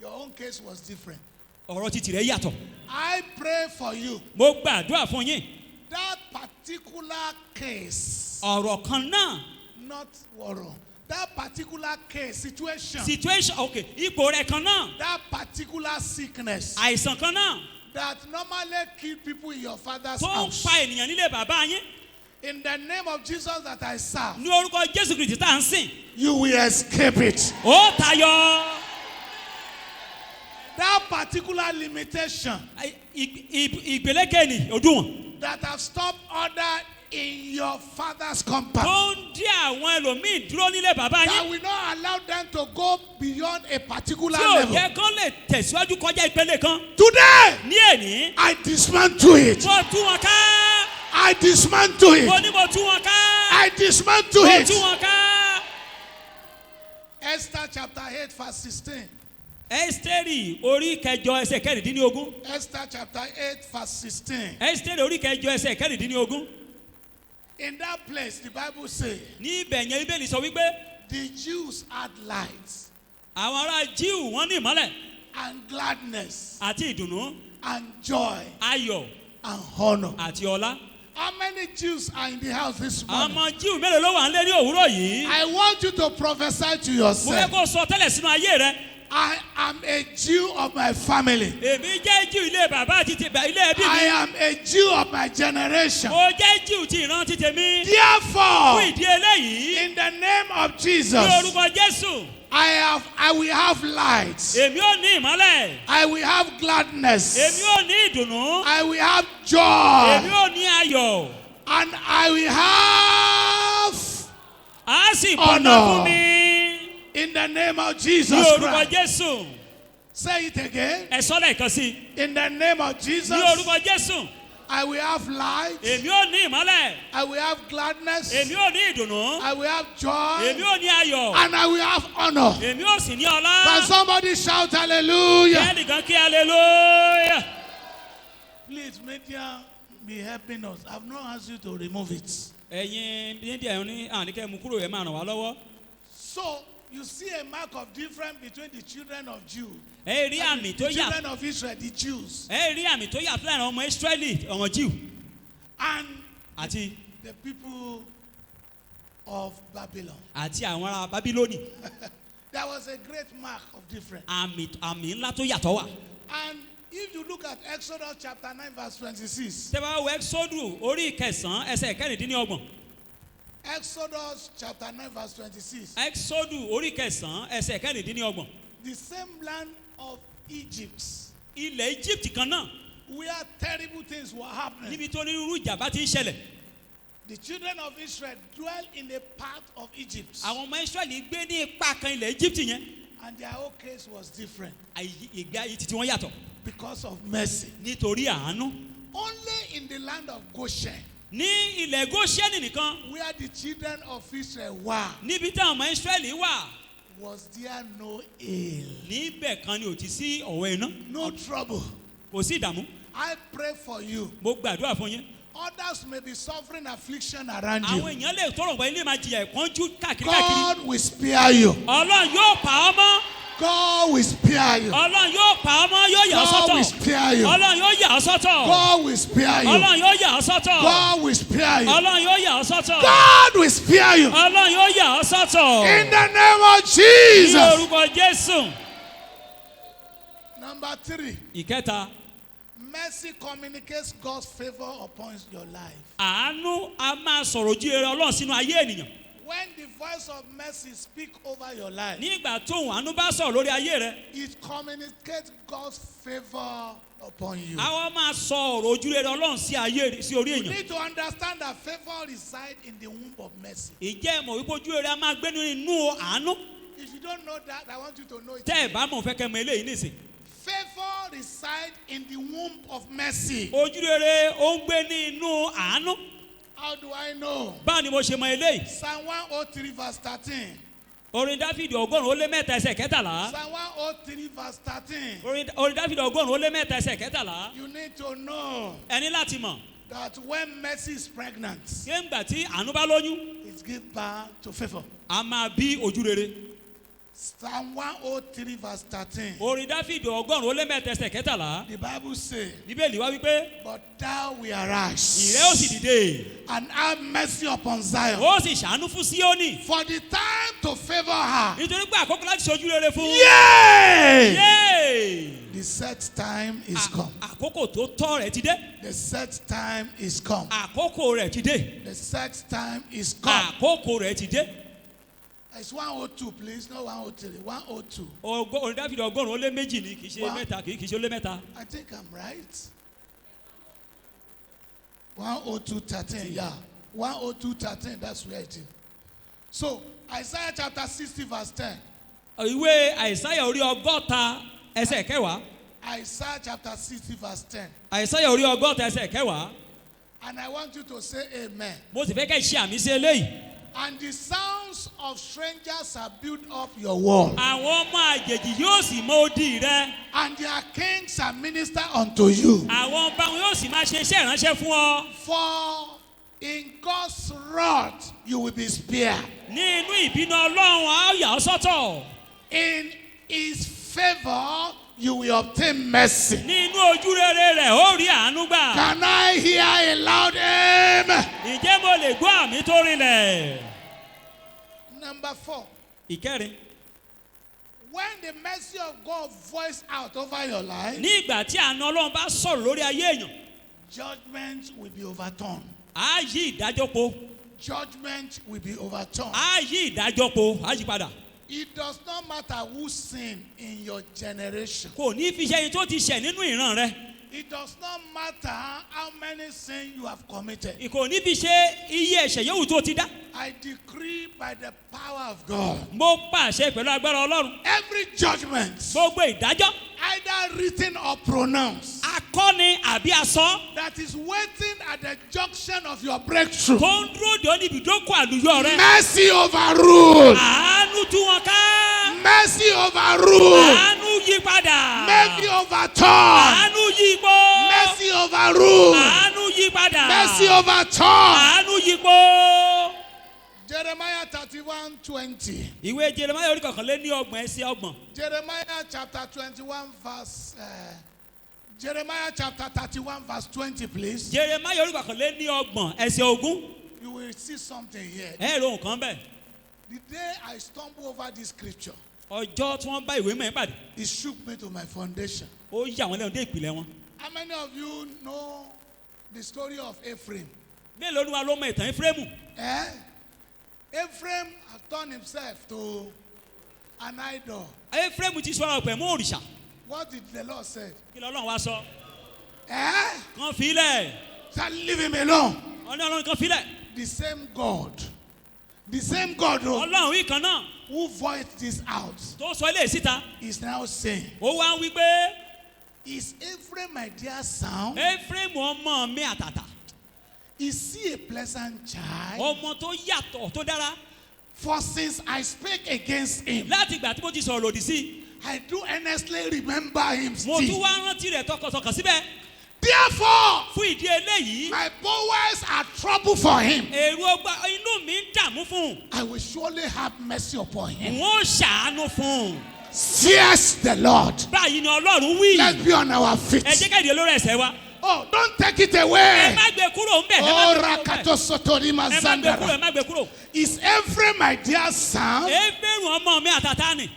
your own case was different. ọ̀rọ̀ ti tìrẹ yàtọ̀. I pray for you. mo gbàdúrà fún yín. That particular case, ọ̀rọ̀ kan náà. not worry. That particular case, situation, okay, ipò rẹ̀ kan náà. that particular sickness àìsàn kan náà. that normally kill people in your father's tó ń house. pa ènìyàn nílé bàbá yín. In the name of Jesus that I serve, ní orúkọ Jésù Kristi tá à ń sìn. you will escape it. ó tayọ. That particular limitation ìgbélékè ni òdùwọ̀n. that have stopped order in your father's compound, tó ń dí àwọn ẹlòmíì dúró nílé bàbá that yín. will not allow them to go beyond a particular tí ò level. yẹ kán lè tẹ̀síwájú kọjá ìpele kan. Today, ní èní. I dismantle it. mo tú wọn ká. I dismantle it. mo ní mo tú wọn ká. I dismantle mo it. tú wọn ká. Esther chapter 8 verse 16. Ẹ́sítérì orí kẹjọ ẹsẹ̀ kẹrìndínlógún. Esther chapter 8 verse 16. Ẹ́sítérì orí kẹjọ ẹsẹ̀ kẹrìndínlógún. In that place, the Bible says, ní ibẹ̀ yẹn Bíbélì sọ wípé the Jews had light àwọn ará Jíù wọ́n ní ìmọ́lẹ̀ and gladness àti ìdùnnú and joy ayọ̀ and honor. àti ọlá. How many Jews are in the house this morning? àmọ́ Jíù mélòó ló wà nílé ní òwúrọ̀ yìí. I want you to prophesy to mo fẹ́ yourself. kó sọ tẹ́lẹ̀ sínú ayé rẹ. I am a Jew of my family. èmi jẹ́ Jíù ilé bàbá àti ilé ẹbí mi. I am a Jew of my generation. mo jẹ́ Jíù ti ìran ti tèmi. fún Therefore, ìdí eléyìí. in the name of ní Jesus, orúkọ Jésù. I will have light. èmi ò ní ìmọ́lẹ̀. I will have gladness. èmi ò ní ìdùnnú. I will have èmi joy. ò ní ayọ̀. And I will have a sì Honor. bọ̀nà fún mi. in the name of ní Jesus orúkọ Christ. Jésù. Say it again. ẹ sọ lẹ́ẹ̀kan sí i. In the name of Jesus, ní orúkọ Jésù. I will have light. èmi ò ní ìmọ́lẹ̀. I will have gladness. èmi ò ní ìdùnnú. I will have èmi joy. ò ní ayọ̀. And I will have honor. èmi ò sì ní Can ọlá. somebody shout hallelujah? ẹnìkan kí hallelujah. Please, media, be helping us. I've not asked you to remove it. ẹ̀yin díẹ̀ ní àníkẹ́ mú kúrò ẹ̀ máa ràn wá lọ́wọ́. So you see a mark of difference between the children of Jew. The children of Israel, the Jews. And the people of Babylon. There was a great mark of difference. And if you look at Exodus chapter 9 verse 26. Exodus chapter 9 verse 26. The same land of Egypt. Where terrible things were happening. The children of Israel dwell in a part of Egypt. And their whole case was different. Because of mercy. Only in the land of Goshen. Where the children of Israel were. Was there no ill? No trouble. I pray for you. Others may be suffering affliction around you. God will spare you. God will spare you. God will spare you. God will spare you. God will spare you. God will spare you. In the name of Jesus. Number 3. Mercy communicates God's favor upon your life. When the voice of mercy speaks over your life, it communicates God's favor upon you. You need to understand that favor resides in the womb of mercy. If you don't know that, I want you to know it. Favor resides in the womb of mercy. How do I know? Psalm 103 verse 13. Psalm 103 verse 13. You need to know that when mercy is pregnant, it gives birth to favor. Psalm 103 verse 13. The Bible says, but thou will arise and have mercy upon Zion, for the time to favor her. Yay! The set time is come. The set time is come. The set time is come. It's 102, please, not 103. 102. I think I'm right. 102:13, yeah. 102:13, that's where it is. So, Isaiah chapter 60 verse 10. Isaiah chapter 60 verse 10. And I want you to say amen. And the sounds of strangers have built up your wall. And their kings are minister unto you. For in God's wrath you will be spared. In his favor you will obtain mercy. Can I hear a loud amen? Number 4. When the mercy of God voice out over your life, judgment will be overturned. Judgment will be overturned. It does not matter who sinned in your generation. It does not matter how many sins you have committed. I decree by the power of God, every judgment, either written or pronounced, that is waiting at the junction of your breakthrough, mercy overruled. Mercy overruled. Mercy overturned. Mercy overruled. Mercy overturned. Jeremiah 31:20. Ìwé Jeremiah orí kọkànléní ọgbọ̀n ẹsẹ̀ ọgbọ̀n. Jeremiah chapter 31 verse. Jeremiah chapter 31 verse 20, please. Jeremiah orí kọkànléní ọgbọ̀n ẹsẹ̀ ogún. You will see something here. Ẹ ro nǹkan bẹ́ẹ̀. The day I stumble over this scripture, Ọjọ́ tí wọ́n bá ìwé mọ̀ ẹ́ pàdé. it shook me to my foundation. Ó yà wọ́n lẹ́nu dé ìpìlẹ̀ wọn. How many of you know the story of Ephraim? Mélòó ni wa ló mọ ìtàn Éfrémù? Ephraim has turned himself to an idol. Éfrémù ti sọ ọ̀pẹ̀ mú òrìṣà. What did the Lord say? Kí lọ́lọ́run wá sọ? Kan filẹ̀. Shall leave him alone. Ọlọ́run kan filẹ̀. The same God. The same God Ọlọ́run yìí kan náà. who voiced this out Tó sọ ilé síta. is now saying, Ó wá ń wí pé. is Ephraim my dear son? Éfrémù ọmọ mi àtàtà. Is he a pleasant child? Ọmọ tó yàtọ̀ tó dára. For since I spake against him, Láti ìgbà tí mo ti sọ̀rọ̀ lòdì sí. I do earnestly remember him Mo tún still. wá rántí rẹ̀ tọkàntọkàn síbẹ̀. Therefore, Fún ìdí eléyìí. my bowels are trouble for him. Èrò ọgbà inú mi ń dààmú fún un. I will surely have mercy upon him. Wọ́n ṣàánú fún un. Says the Lord. Báyìí ni Ọlọ́run wí. Let's be on our feet. Ẹ jẹ́ ká ìdí olórí ẹsẹ̀ wa. Oh, don't take it Ẹ away. má gbé kúrò ń bẹ̀. Oh, Rakato Sotorima Ẹ má gbé kúrò, ẹ Zandara. má gbé kúrò. Is Ephraim my dear son? Éfrémù ọmọ mi àtàtà ni.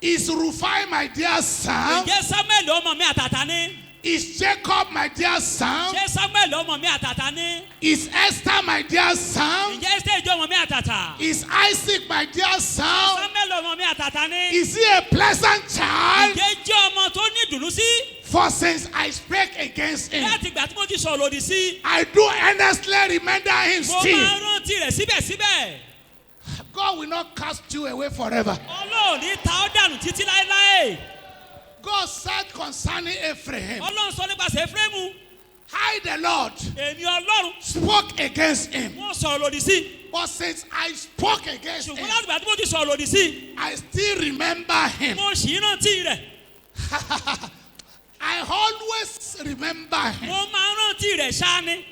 Is Rufai my dear son? Ǹjẹ́ Samuel ọmọ mi àtàtà ni? Is Jacob my dear son? Ṣé Samuel ọmọ mi àtàtà ni? Is Esther my dear son? Ǹjẹ́ Esther ọmọ mi àtàtà? Is Isaac my dear son? Samuel ọmọ mi àtàtà ni? Is he a pleasant child? Ǹjẹ́ jẹ́ ọmọ tó ní ìdùnnú sí? For since I spake against him, Láti ìgbà tí mo ti sọ̀rọ̀ lòdì sí. I do earnestly remember him Mo still. máa rántí rẹ̀ síbẹ̀síbẹ̀. God will not cast you away forever. Ọlọ́run ní ta ọ́ dànù títí láéláé. God said concerning Ephraim, Ọlọ́run sọ nípasẹ̀ Éfrémù. I the Lord Èmi Ọlọ́run. spoke against him. Wọ́n sọ̀rọ̀ lòdì sí. But since I spoke against Ṣùgbọ́n him, láti ìgbà tí mo ti sọ̀rọ̀ lòdì sí. I still remember him. Mo ṣì ń rántí rẹ̀. I always remember him. Mo máa ń rántí rẹ̀ ṣáá ni.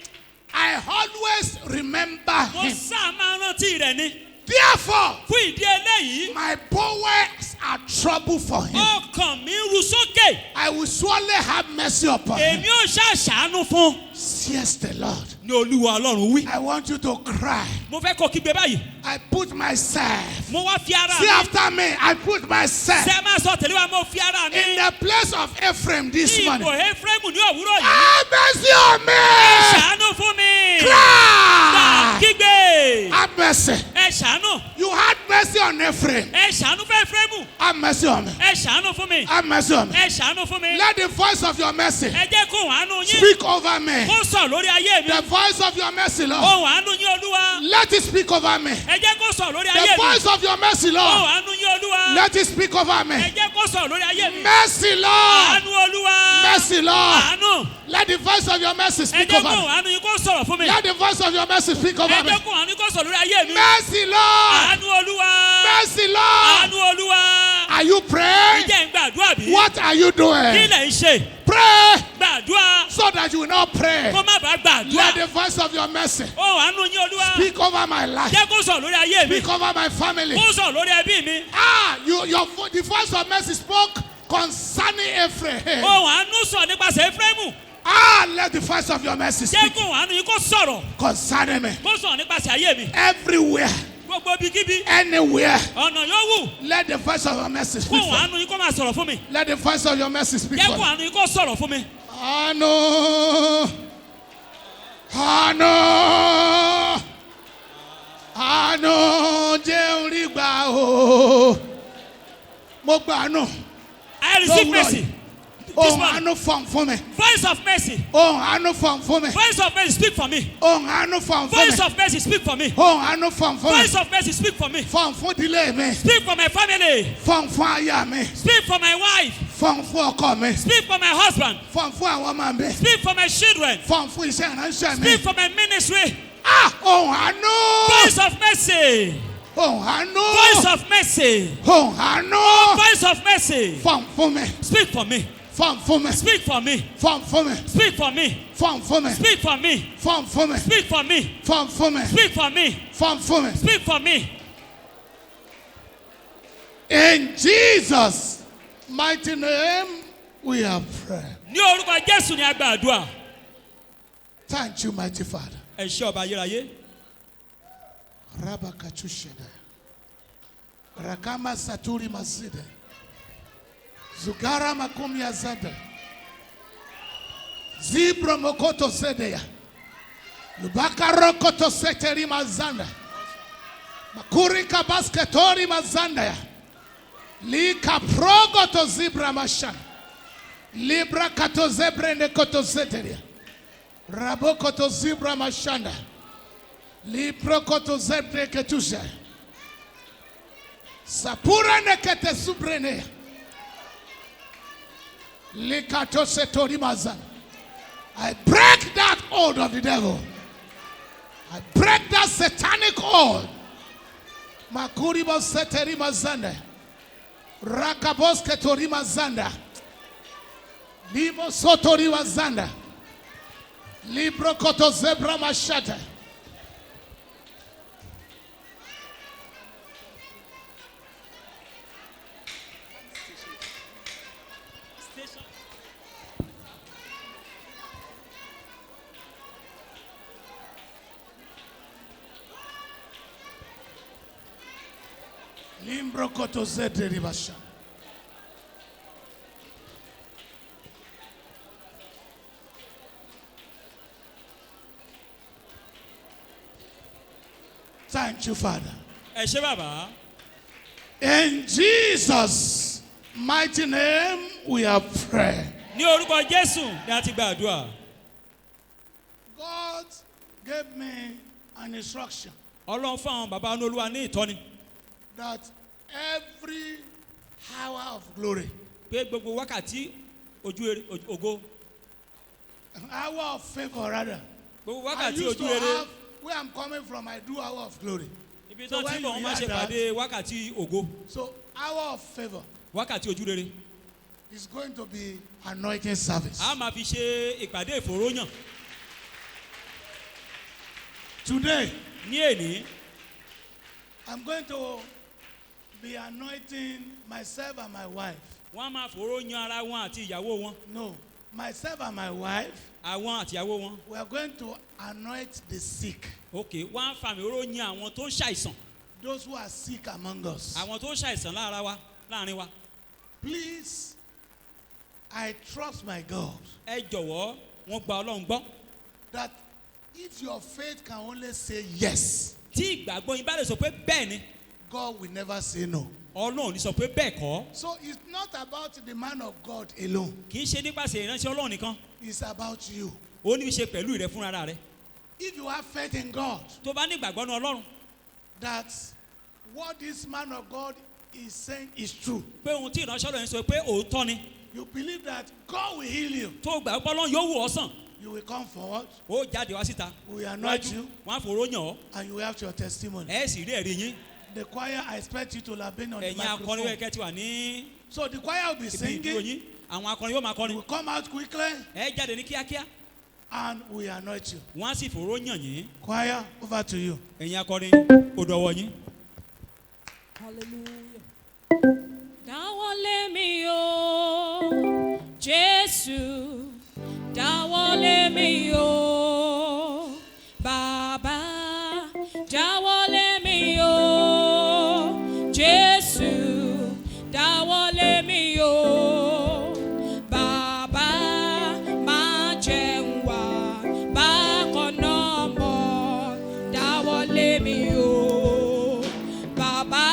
I always remember Mo him. sáà máa ń rántí rẹ̀ ni. Therefore, Fún ìdí eléyìí. my bowels are trouble for him. Ọkàn mi ru sókè. I will surely have mercy upon him. Èmi ò ṣàṣàánú fún. Says the Lord. Ní Olúwa Ọlọ́run wí. I want you to cry. Mo fẹ́ kó kígbe báyìí. I put myself. Mo wá fi ara See mi. after me. I put myself Ṣé máa sọ tẹ̀lé wa mo fi ara mi. in the place of Ephraim this Ní morning. ipò Éfrémù ní òwúrọ̀ yìí. Have mercy on me. Ṣàánú fún mi. Cry. Kígbe. Have mercy. Ẹ ṣàánú. You had mercy on Ephraim. Ẹ ṣàánú fún Éfrémù. Have mercy on me. Ẹ ṣàánú fún mi. Have mercy on me. Ẹ ṣàánú fún mi. Let the voice of your mercy Ẹ jẹ́ kó àánú yín. speak over me. Kó sọ̀ lórí ayé mi. The voice of your mercy, Lord. Ohùn àánú yín Olúwa. Let it speak over me. Ẹ jẹ́ kó sọ̀ lórí The ayé mi. voice of your mercy, Ohùn Lord. àánú yín Olúwa. Let it speak over Ẹ me. jẹ́ kó sọ̀ lórí ayé mi. Mercy, Lord. Àánú Olúwa. Mercy, Lord. Àánú. Let the voice of your mercy Ẹ speak jẹ́ over kó me. àánú yín kó sọ̀rọ̀ fún mi. Let the voice of your mercy speak Ẹ over me. jẹ́ kó àánú yín kó sọ̀ lórí ayé mi. Mercy, Lord. Àánú Olúwa. Mercy, Lord. Àánú Olúwa. Are you praying? Ǹjẹ́ ń gbàdúrà bí? What are you Kí doing? lẹ̀ ń ṣe? Pray Gbàdúrà. so that you will not pray. Kó má bàa gbàdúrà. Let the voice of your mercy Ohùn àánú yín Olúwa. speak over my life. Jẹ́ kó sọ̀ lórí ayé mi. Speak over my family. Kó sọ̀ lórí ẹbí mi. The voice of mercy spoke concerning Ephraim. Ohùn àánú sọ̀ nípasẹ̀ Éfrémù. Let the voice of your mercy Jẹ́ speak kó àánú yín kó sọ̀rọ̀. concerning me. Kó sọ̀ nípasẹ̀ ayé mi. Everywhere, Gbogbo ibikíbi. anywhere, Ọ̀nà yòówù. let the voice of your mercy speak Kó for me. àánú yín kó máa sọ̀rọ̀ fún mi. Let the voice of your mercy speak Jẹ́ for kó me. àánú yín kó sọ̀rọ̀ fún mi. Àánú, àánú, àánú jẹ́ orí gbà o. Mo gbà àánú. I receive mercy. This Ohùn one. àánú fọ̀n fún mi. Voice of mercy. Ohùn àánú fọ̀n fún mi. Voice of mercy speak for me. Ohùn àánú fọ̀n fún mi. Voice of mercy speak for me. Ohùn àánú fọ̀n fún mi. Voice of mercy speak for me. Fọ̀n fún ìdílé mi. Speak for my family. Fọ̀n fún aya mi. Speak for my wife. Fọ̀n fún ọkọ mi. Speak for my husband. Fọ̀n fún àwọn ọmọ mi. Speak for my children. Fọ̀n fún iṣẹ́ ìránṣẹ́ mi. Speak for my ministry. Ohùn àánú. Voice of mercy. Ohùn àánú. Voice of mercy. Ohùn àánú. Voice of mercy. Fọ̀n fún mi. Speak for me. Form for me. Speak for me. Form for me. Speak for me. Form for me. Speak for me. Form for me. Speak for me. Form for me. Speak for me. Form for me. Speak for me. In Jesus' mighty name, we have prayed. Ní orúkọ Jésù ni a gba àdúrà. Thank you, mighty Father. Ẹ ṣé ọba ayérayé. Rabakachusheda. Rakama Saturi Maside. Zugara Makumi Azada. Zibra Mokoto Sedeya. Lubaka Rokoto Seteri Mazanda. Makurika Basketori Mazanda. Lika Progoto Zibra Mashan. Libra Kato Zebre Nekoto Seteria. Rabokoto Zibra Mashanda. Libra Koto Zebre Ketusha. Sapura Nekete Subrene. Likato Setori Mazan. I break that hold of the devil. I break that satanic hold. Makuribo Seteri Mazanda. Rakabos Ketori Mazanda. Limo Sotori Mazanda. Libro Koto Zebra Mashata. Limbro Koto Zedri Basha. Thank you, Father. Ẹ ṣé bàbá. In Jesus' mighty name, we have prayed. Ní orúkọ Jésù ni a ti gba àdúrà. God gave me an instruction Ọlọ́run fún àwọn bàbá Olúwa ní ìtọ́ni. that every hour of glory, Pé gbogbo wákàtí ògo. hour of favor rather. Gbogbo I wákàtí used to ojú rere. have, where I'm coming from, I do hour of glory. Ibi So tó when ti you bọ̀ wọ́n máa ṣe hear that, pàdé wákàtí ògo. so hour of favor Wákàtí ojú rere. is going to be anointing service. A máa fi ṣe ìpàdé ìfòróyàn. Today, Ní èní, I'm going to be anointing myself and my wife. wọ́n á máa fòróyàn ara wọn àti ìyàwó wọn. No, myself and my wife, Àwọn àti ìyàwó wọn. we are going to anoint the sick. Ok, wọ́n á fàmì oróyìn àwọn tó ń ṣàìsàn. Those who are sick among us. Àwọn tó ń ṣàìsàn láàrin wa. Please, I trust my God Ẹ jọ̀wọ́, wọ́n gba Ọlọ́run gbọ́. that if your faith can only say yes, Tí ìgbàgbọ́ yín bá lè sọ pé bẹ́ẹ̀ ni, God will never say no. Ọlọ́run ní sọ pé bẹ́ẹ̀ kọ́. So it's not about the man of God alone. Kì í ṣe nípasẹ̀ ìránṣẹ́ Ọlọ́run nìkan. It's about you. Ó ní í ṣe pẹ̀lú ìrẹ fúnra rẹ̀. If you have faith in God, Tó bá ní ìgbàgbọ́ ní Ọlọ́run, that what this man of God is saying is true. pé ohun tí ìránṣẹ́ Ọlọ́run sọ pé òótọ́ ni. You believe that God will heal you. Tó gbà pé Ọlọ́run yóò wò ọ́ sàn. You will come forward. Ó jáde wá síta. We anoint you. Wọ́n á fòróyàn ọ́. And you will have your testimony. Ẹ sì rí ẹ̀rí yín. The choir, I expect you to have been on the Ẹ̀yin akọrin microphone. wẹ̀kẹ́ ti wà ní So the choir will be ibi ìdúró singing. yín. Àwọn akọrin yóò máa kọrin. You come out quickly Ẹ jáde ní kíákíá. and we anoint you. Wọ́n á sì fòróyàn yín. Choir, over to you. Ẹ̀yin akọrin, ó dọ̀wọ́ yín. Dáwọ́lé mi o, Jésù, dáwọ́lé mi o, Bàbá, dáwọ́lé mi o, Jésù, dáwọ́lé mi o, Bàbá, má jẹ́ n wá bákan náà mọ́, dáwọ́lé mi o, Bàbá.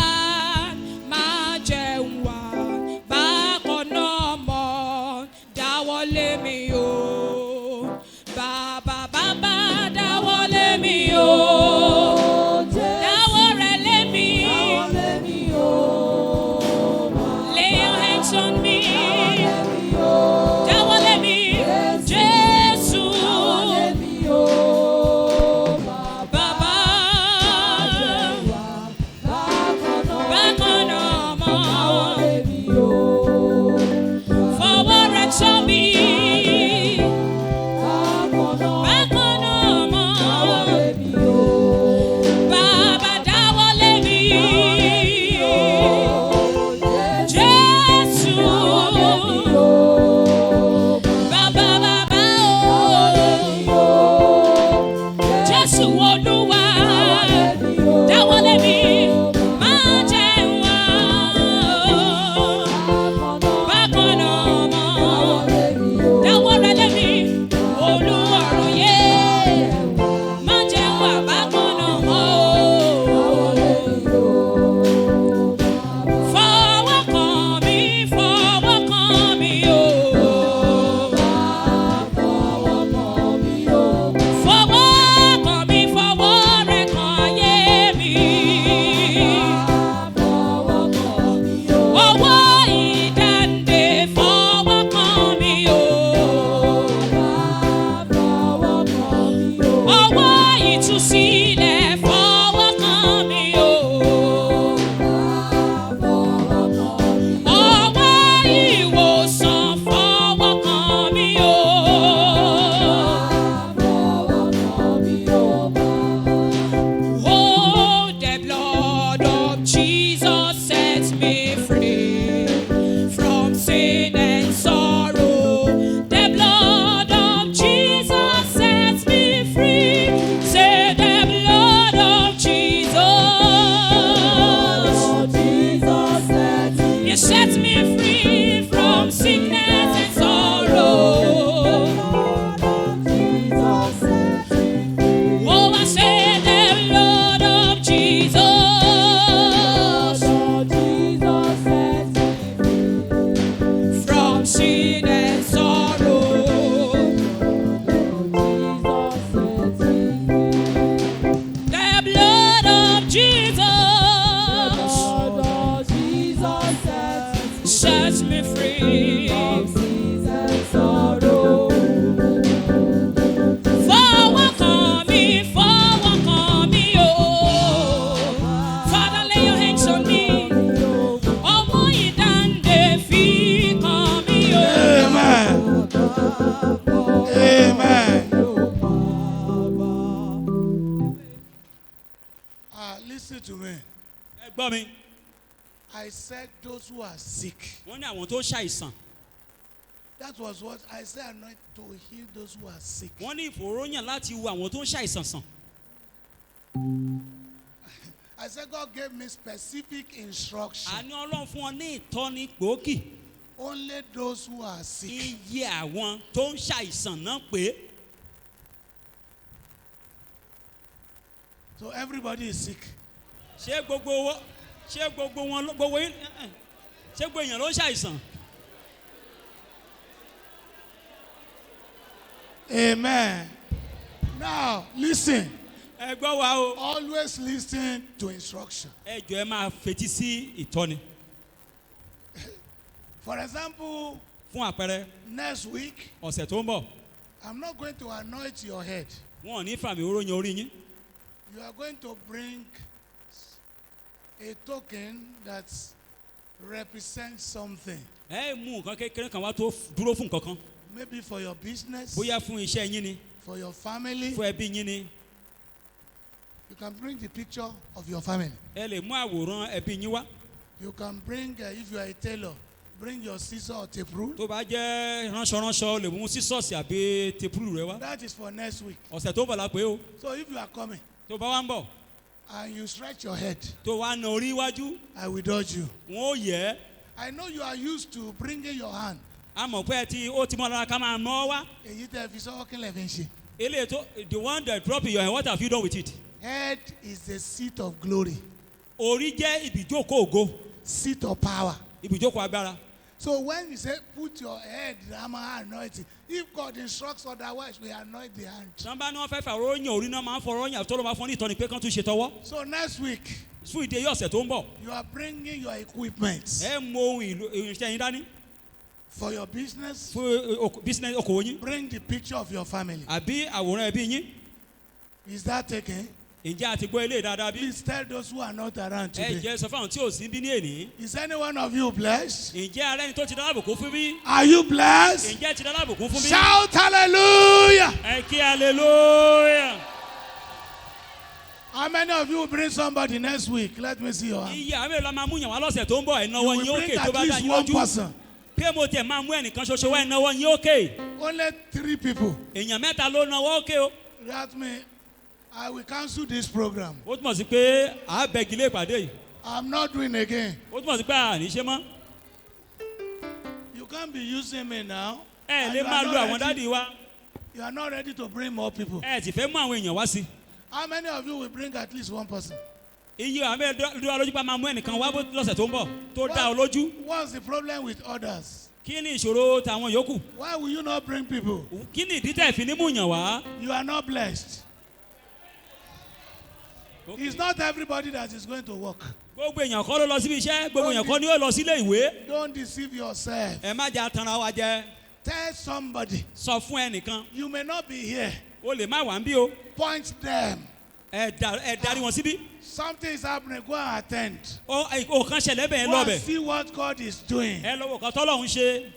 set me free. Fọwọ́ kàn mí, oh. Father, lay your hands on me. Ọmọ ìdáǹdè fi kàn mí, oh. Amen. Amen. Listen to me. Ẹ gbọ́ mi. I said those who are sick. Wọ́n ní àwọn tó ṣàìsàn. That was what I said. Anoint to heal those who are sick. Wọ́n ní ìfòróyàn láti wo àwọn tó ń ṣàìsàn sàn. I said God gave me specific instruction. Àní Ọlọ́run fún wọn ní ìtọ́ni gbòógì. Only those who are sick. Iye àwọn tó ń ṣàìsàn náà pé. So everybody is sick. Ṣé gbogbo wọn gbogbo yín ṣé gbogbo èèyàn ló ń ṣàìsàn? Amen. Now listen. Ẹ gbọ́ wa o. Always listen to instruction. Ẹ jọ̀ọ́ ẹ máa fetí sí ìtọ́ni. For example, Fún àpẹẹrẹ, next week, ọ̀sẹ̀ tó ń bọ̀, I'm not going to anoint your head. wọn ò ní fàmì oróyìn orí yín. You are going to bring a token that represents something. Ẹ mú nǹkan kékeré kan wá tó dúró fún nǹkan kan. Maybe for your business, Bóyá fún iṣẹ́ yín ni, for your family. fún ẹbí yín ni. You can bring the picture of your family. Ẹ lè mú àwòrán ẹbí yín wá. You can bring, if you are a tailor, bring your scissor or tape rule. Tó bá jẹ́ ránṣọ o lè mú sísọ́ọ̀sì àbí tepúrú rẹ wá. That is for next week. Ọ̀sẹ̀ tó bọ̀ la pé o. So if you are coming Tó bá wá ń bọ̀, and you stretch your head, tó wá na orí iwájú, I will dodge you. wọn ò yẹ. I know you are used to bringing your hand. A mọ̀ pé ó ti mọ́ lára ká máa mọ́ wá. Èyí tẹ́ fi sọ́wọ́ kí lè fi ń ṣe. Eléyìí tó the one that drop in your hand, what have you done with it? Head is the seat of glory, Orí jẹ́ ibìjókòó ògo, seat of power. ibìjókòó agbára. So when you say put your head, I'm anointing. If God instructs otherwise, we anoint the hand. Sọ́nbà ni wọ́n fẹ́ fà oróyìn orí náà máa ń fọ oróyìn àti tó ló máa fọ́ ní ìtọ́ni pé kán tún ṣe tọwọ́. So next week, Fún ìdí èyí ọ̀sẹ̀ tó ń bọ̀, you are bringing your equipment ẹ mú ohun irinṣẹ́ yín dání. for your business. Fún business okòwò yín. Bring the picture of your family. Àbí àwòrán ẹbí yín. Is that taken? Ǹjẹ́ a ti gbọ́ eléyìí dáadáa bí? Please tell those who are not around Ẹ today. jẹ́ sọ fáwọn tí ò sí bí ní èní. Is any one of you blessed? Ǹjẹ́ ara ẹni tó ti dá lábùkún fún bí? Are you blessed? Ǹjẹ́ ti dá lábùkún fún bí? Shout hallelujah! Ẹ kí hallelujah. How many of you will bring somebody next week? Let me see your hand. Iye àwọn èèyàn máa mú yàn wá lọ́sẹ̀ tó ń bọ̀ You ìnáwó will yín bring òkè tó at bá dá least yín one lójú. person. Pé mo tiẹ̀ máa mú ẹnìkan ṣoṣo wá ìnáwó yín òkè. Only 3 people. Èèyàn mẹ́ta ló náwó òkè o. That means I will cancel this program. Ó túmọ̀ sí pé à á bẹ̀gì lé ìpàdé yìí. I'm not doing again. Ó túmọ̀ sí pé à ní ṣe mọ́. You can't be using me now. Ẹ And lè you máa are lo not àwọn ready- dádì wa. You are not ready to bring more people. Ẹ sì fẹ́ mú àwọn èèyàn wá sí. How many of you will bring at least one person? Iye àwọn èèyàn dúró lójú pa máa mú ẹnìkan wá lọ́sẹ̀ tó ń bọ̀ tó dá ọ lójú. What's the problem with others? Kí ni ìṣòro tàwọn yòókù? Why will you not bring people? Kí ni ìdí tẹ̀ fi ní mú yàn wá? You are not blessed. It's not everybody that is going to work. Gbogbo èèyàn kọ́ ló lọ síbi iṣẹ́, gbogbo èèyàn kọ́ ni yóò lọ sílé ìwé. Don't deceive yourself. Ẹ má jẹ́ atanra wa jẹ. Tell somebody. Sọ fún ẹnìkan. You may not be here. O lè má wà ń bí o. Point them. Ẹ darí wọn síbí. Something is happening. Go and attend. O kan ṣẹlẹ̀ bẹ́ẹ̀ Go and lọ́bẹ̀. see what God is doing. Ẹ lọ́wọ́ kan tọ́lọ́hún ṣe.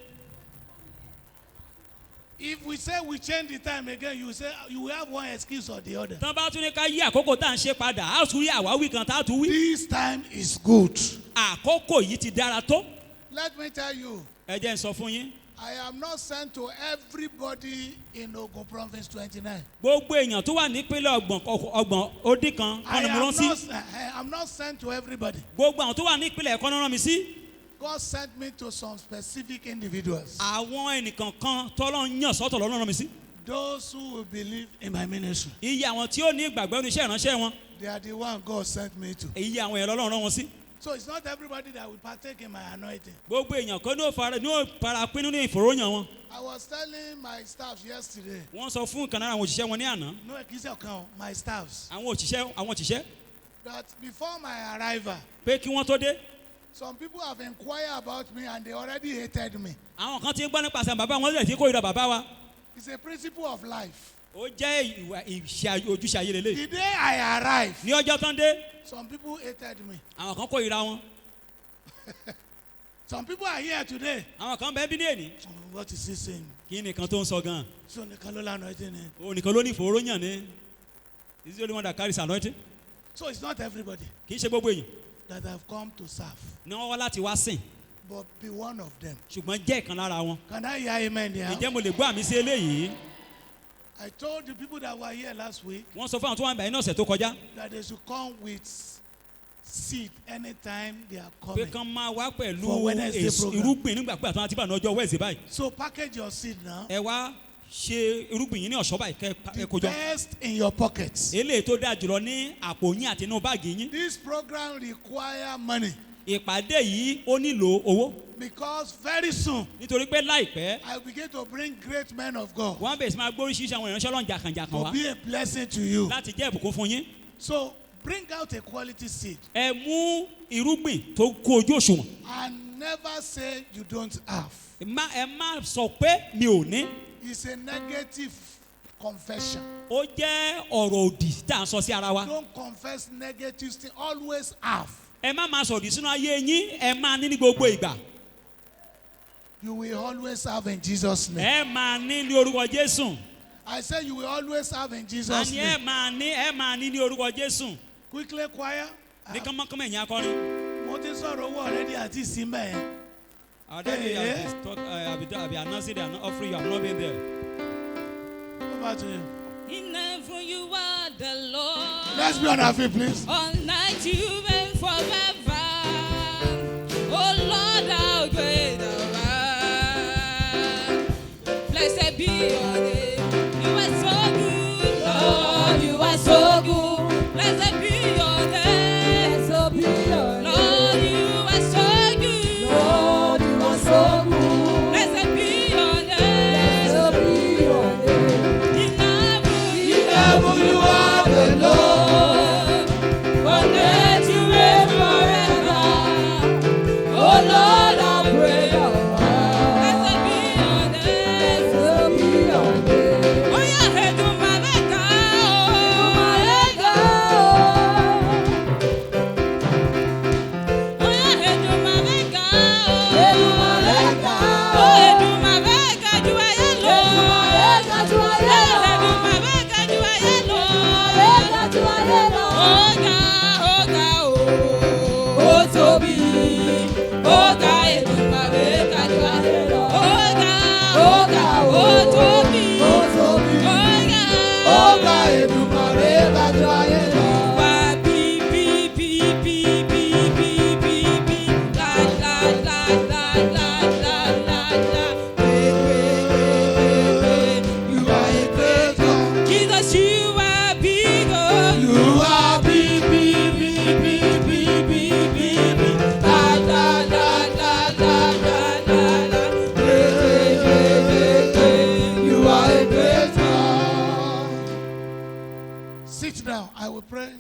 If we say we change the time again, you say you will have one excuse or the other. Tán bá tún ní ká yí àkókò tá à ń ṣe padà, á tún rí àwáwí kan tá a tún wí. This time is good. Àkókò yìí ti dára tó. Let me tell you, Ẹ jẹ́ n sọ fún yín. I am not sent to everybody in Ogun Province 29. Gbogbo èèyàn tó wà nípínlẹ̀ ọgbọ̀n ó dín kan I kọ́ni mo rán sí. am not sent to everybody. Gbogbo àwọn tó wà nípínlẹ̀ ẹ̀kọ́ náà rán mi sí. God sent me to some specific individuals. Àwọn ẹnìkan kan tọ́lọ́ yàn sọ́tọ̀ lọ́nà rán mi sí. Those who will believe in my ministry. Iye àwọn tí ó ní ìgbàgbọ́ ní iṣẹ́ ìránṣẹ́ wọn. They are the one God sent me to. Iye àwọn èèyàn lọ́lọ́run rán wọn sí. So it's not everybody that will partake in my anointing. Gbogbo èèyàn kan ní ó fara pín nínú ìfòròyàn wọn. I was telling my staff yesterday. Wọ́n sọ fún ìkànnì àwọn òṣìṣẹ́ wọn ní àná. No, my staffs. Àwọn òṣìṣẹ́. That before my arrival, Pé kí wọ́n tó dé. Some people have inquired about me and they already hated me. Àwọn kan ti ń gbọ́ nípasẹ̀ bàbá wọn lè ti kórìíra bàbá wa. It's a principle of life. Ó jẹ́ ojúṣe ayé lélẹ̀. The day I arrived, Ní ọjọ́ tán dé, some people hated me. àwọn kan kórìíra wọn. Some people are here today. Àwọn kan bẹ́ẹ̀ bí ní èní. What is he saying? Kí ni kan tó ń sọ gan-an? So nìkan ló lánàá ẹtí ni. O nìkan ló ní ìfòòró yàn ní. Is the only one that carries anointing? So it's not everybody Kì í ṣe gbogbo èyàn. that have come to serve. Ní wọ́n wá láti wá sìn. But be one of them. Ṣùgbọ́n jẹ́ ìkan lára wọn. Can I hear amen there? Ǹjẹ́ mo lè gbọ́ àmì sí eléyìí? I told the people that were here last week Wọ́n sọ fún àwọn tó wà ń bẹ̀rẹ̀ ní ọ̀sẹ̀ tó kọjá. that they should come with seed anytime they are Pé coming. kán máa wá pẹ̀lú For Wednesday program. irúgbìn nígbà pé àtúntò àti bá ní ọjọ́ Wednesday báyìí. So package your seed now. Ẹ wá ṣe irúgbìn yín ní ọ̀ṣọ́ báyìí kẹ́ ẹ The kójọ. best in your pockets. Eléyìí tó dáa jùlọ ní àpò yín àti inú báàgì yín. This program require money Ìpàdé yìí ó nílò owó. because very soon Nítorí pé láìpẹ́, I will begin to bring great men of God wọ́n bẹ̀rẹ̀ sí máa gbóríṣiríṣi àwọn ìránṣẹ́ Ọlọ́run jàkànjàkàn to wá be a blessing to you. láti jẹ́ ìbùkún fún yín. So bring out a quality seed Ẹ mú irúgbìn tó kó ojú òṣùwọ̀n. and never say you don't have. Ẹ má sọ pé mi ò ní. It's a negative confession. Ó jẹ́ ọ̀rọ̀ òdì tá à ń sọ sí ara wa. Don't confess negative things. Always have. Ẹ má máa sọ̀dí sínú ayé yín, ẹ máa ní ní gbogbo ìgbà. You will always have in Jesus' name. Ẹ máa ní ní orúkọ Jésù. I say you will always have in Jesus' Àní ẹ name. máa ní ní orúkọ Jésù. Quickly, choir. Ní kánmọ́kánmọ́ ẹ̀yìn akọrin. Mo ti sọ̀rọ̀ owó already àti ìsinmi yẹn. Our daddy have been announcing they are not offering you, have not been there. Over to you. In heaven you are the Lord. Let's be on our feet, please. All night you reign forever. Oh Lord, how great thou art. Blessed be your name. You are so good, Lord. You are so good. Blessed be your name. Blessed be your name. Lord, you are so good. Lord, you are so good. Blessed be your name. Blessed be your name. In heaven you are the Lord. On earth you reign forever. Oh Lord, how great thou art. Blessed be your name. Blessed be your name. Oh yeah, hey, do my mega. Oh yeah, hey, do my mega. Hey, do my mega. Oh, hey, do my mega. You are yellow. Hey, do my mega. You are yellow. Oh God, oh God, oh Toby. Oh God, hey, do my mega. You are yellow. Oh God, oh Toby. Oh God, oh God, hey, do my mega. You are yellow. You are a great God. Jesus, you are big, oh. You are big, big, big, big, big, big, big, big. La la la la la la la la. You are a great God. Sit down. I will pray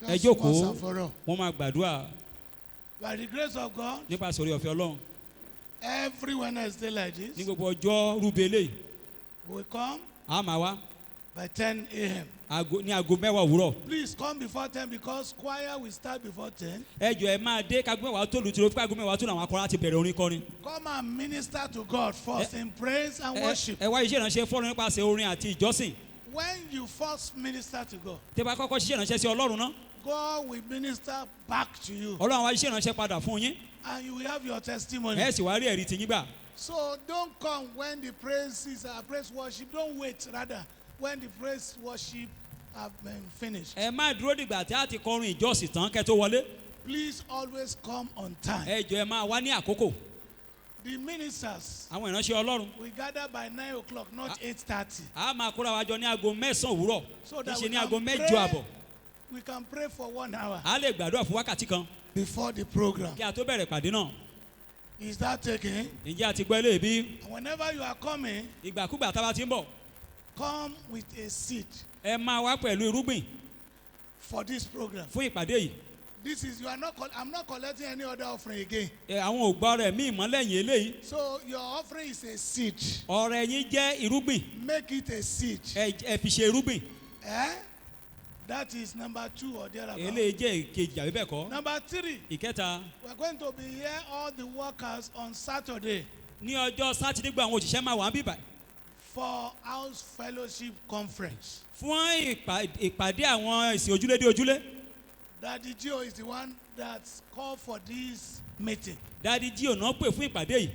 Ẹ just once jókòó, and for all. wọ́n máa gbàdúrà By the grace of God, nípasẹ̀ orí ọ̀fẹ́ Ọlọ́run. every Wednesday like Ní this, gbogbo ọjọ́ rúbe eléyìí, we come a máa wá by 10 a.m. ní aago 10 òwúrọ̀. Please come before 10 because choir will start before 10. Ẹ jọ̀ọ́ ẹ máa dé kágo mẹ́wàá tó lù tí aago mẹ́wàá tó làwọn akọrin láti bẹ̀rẹ̀ orin kọrin. Come and minister to God first in praise and worship. Ẹ wá iṣẹ́ ìránṣẹ́ fọ́lọ́ nípasẹ̀ orin àti ìjọsìn. When you first minister to God, Tẹ́ bá kọ́kọ́ ṣiṣẹ́ ìránṣẹ́ sí Ọlọ́run náà, God will minister back to you Ọlọ́run wá iṣẹ́ ìránṣẹ́ padà fún yín. and you will have your testimony. Ẹ sì wá rí ẹ̀rí tiyín gbà. So don't come when the praises are praise worship. Don't wait, rather, when the praise worship have been finished. Ẹ má dúró dìgbà tí a ti kọrin ìjọsìn tán kẹ́ tó wọlé. Please always come on time. Ẹ jọ̀ọ́ ẹ máa wá ní àkókò. The ministers, Àwọn ìránṣẹ́ Ọlọ́run, we gather by 9 o'clock, not 8:30. a máa kóra wa jọ ní aago 9 òwúrọ̀. So Kì í that ṣe we ní aago can 8 àbọ̀. pray, we can pray for 1 hour A lè gbàdúrà fún wákàtí kan before the program. kí a tó bẹ̀rẹ̀ ìpàdé náà. Is that taken? Ǹjẹ́ a ti gbọ́ eléyìí bí? And whenever you are coming, Ìgbàkúgbà tá a bá ti ń bọ̀, come with a seed ẹ máa wá pẹ̀lú irúgbìn for this program. fún ìpàdé yìí. This is, I'm not collecting any other offering again. Àwọn ò gbọ́ rẹ̀ mí ìmọ̀ lẹ́yìn eléyìí. So your offering is a seed. Ọrẹ yín jẹ́ irúgbìn. Make it a seed. Ẹ fi ṣe irúgbìn. That is number 2 or thereabout. Eléyìí jẹ́ ìkejì àbí bẹ́ẹ̀ kọ́. Number 3. Ìkẹta. We are going to be here all the workers on Saturday. Ní ọjọ́ Sátidé gbogbo àwọn òṣìṣẹ́ máa wà níbí báyìí. For house fellowship conference. Fún ìpàdé àwọn ìsìn ojúlé dé ojúlé. Daddy Gio is the one that called for this meeting. Daddy Gio náà pè fún ìpàdé yìí.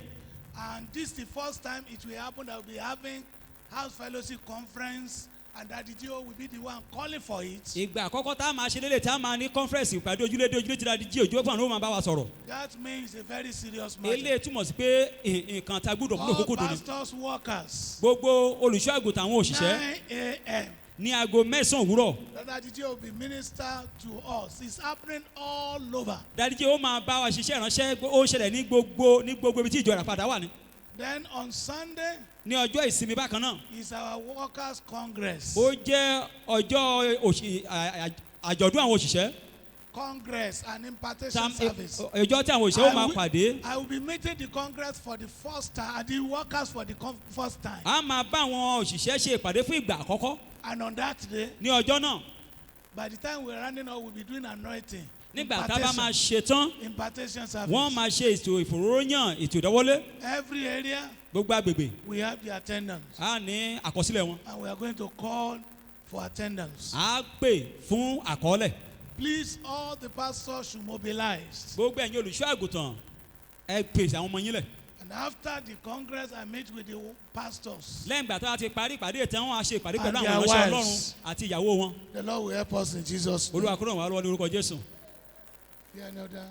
And this is the first time it will happen that we'll be having house fellowship conference, and Daddy Gio will be the one calling for it. Ìgbà àkọ́kọ́ tá a máa ṣe lélẹ̀ tá a máa ní conference ìpàdé ojúlé dé ojúlé tí Daddy Gio ojú ọgbọ̀n ló máa bá wa sọ̀rọ̀. That means a very serious matter. Eléyìí túmọ̀ sí pé nǹkan tá a gbúdọ̀ kúrò kókó dòní. All pastors, workers. Gbogbo olùṣọ́ àgùntàn àwọn òṣìṣẹ́. 9 a.m. Ní aago 9 òwúrọ̀. Daddy Gio will be minister to us. It's happening all over. Daddy Gio ó máa bá wa ṣiṣẹ́ ìránṣẹ́ ó ń ṣẹlẹ̀ ní gbogbo ibi tí ìjọ ìràpadà wà ní. Then on Sunday. Ní ọjọ́ ìsinmi bákan náà. Is our workers congress. Ó jẹ́ ọjọ́ àjọ̀dún àwọn òṣìṣẹ́. Congress and impartation service. Ọjọ́ tí àwọn òṣìṣẹ́ ó máa pàdé. I will be meeting the congress for the first time, the workers for the first time. A máa bá àwọn òṣìṣẹ́ ṣe ìpàdé fún ìgbà àkọ́kọ́. And on that day. Ní ọjọ́ náà. By the time we're running out, we'll be doing anointing. Nígbà tá a bá máa ṣe tán. Impartation service. Wọ́n máa ṣe ètò ìfòróróyàn ètò ìdánwọ́lé. Every area. Gbogbo agbègbè. We have the attendance. A ní àkọsílẹ̀ wọn. And we are going to call for attendance. A pè fún àkọọ́lẹ̀. Please, all the pastors should mobilize. Gbogbo ẹ̀yin olùṣọ́ àgùntàn ẹ pèsè àwọn ọmọ yín lẹ̀. And after the congress, I meet with the pastors. Lẹ́yìn ìgbà tó a ti parí ìpàdé ìtàn wọn a ṣe ìpàdé pẹ̀lú àwọn ìránṣẹ́ Ọlọ́run àti ìyàwó wọn. The Lord will help us in Jesus' name. Olúwa kó ràn wá lọ́wọ́ ní orúkọ Jésù. Yeah, another.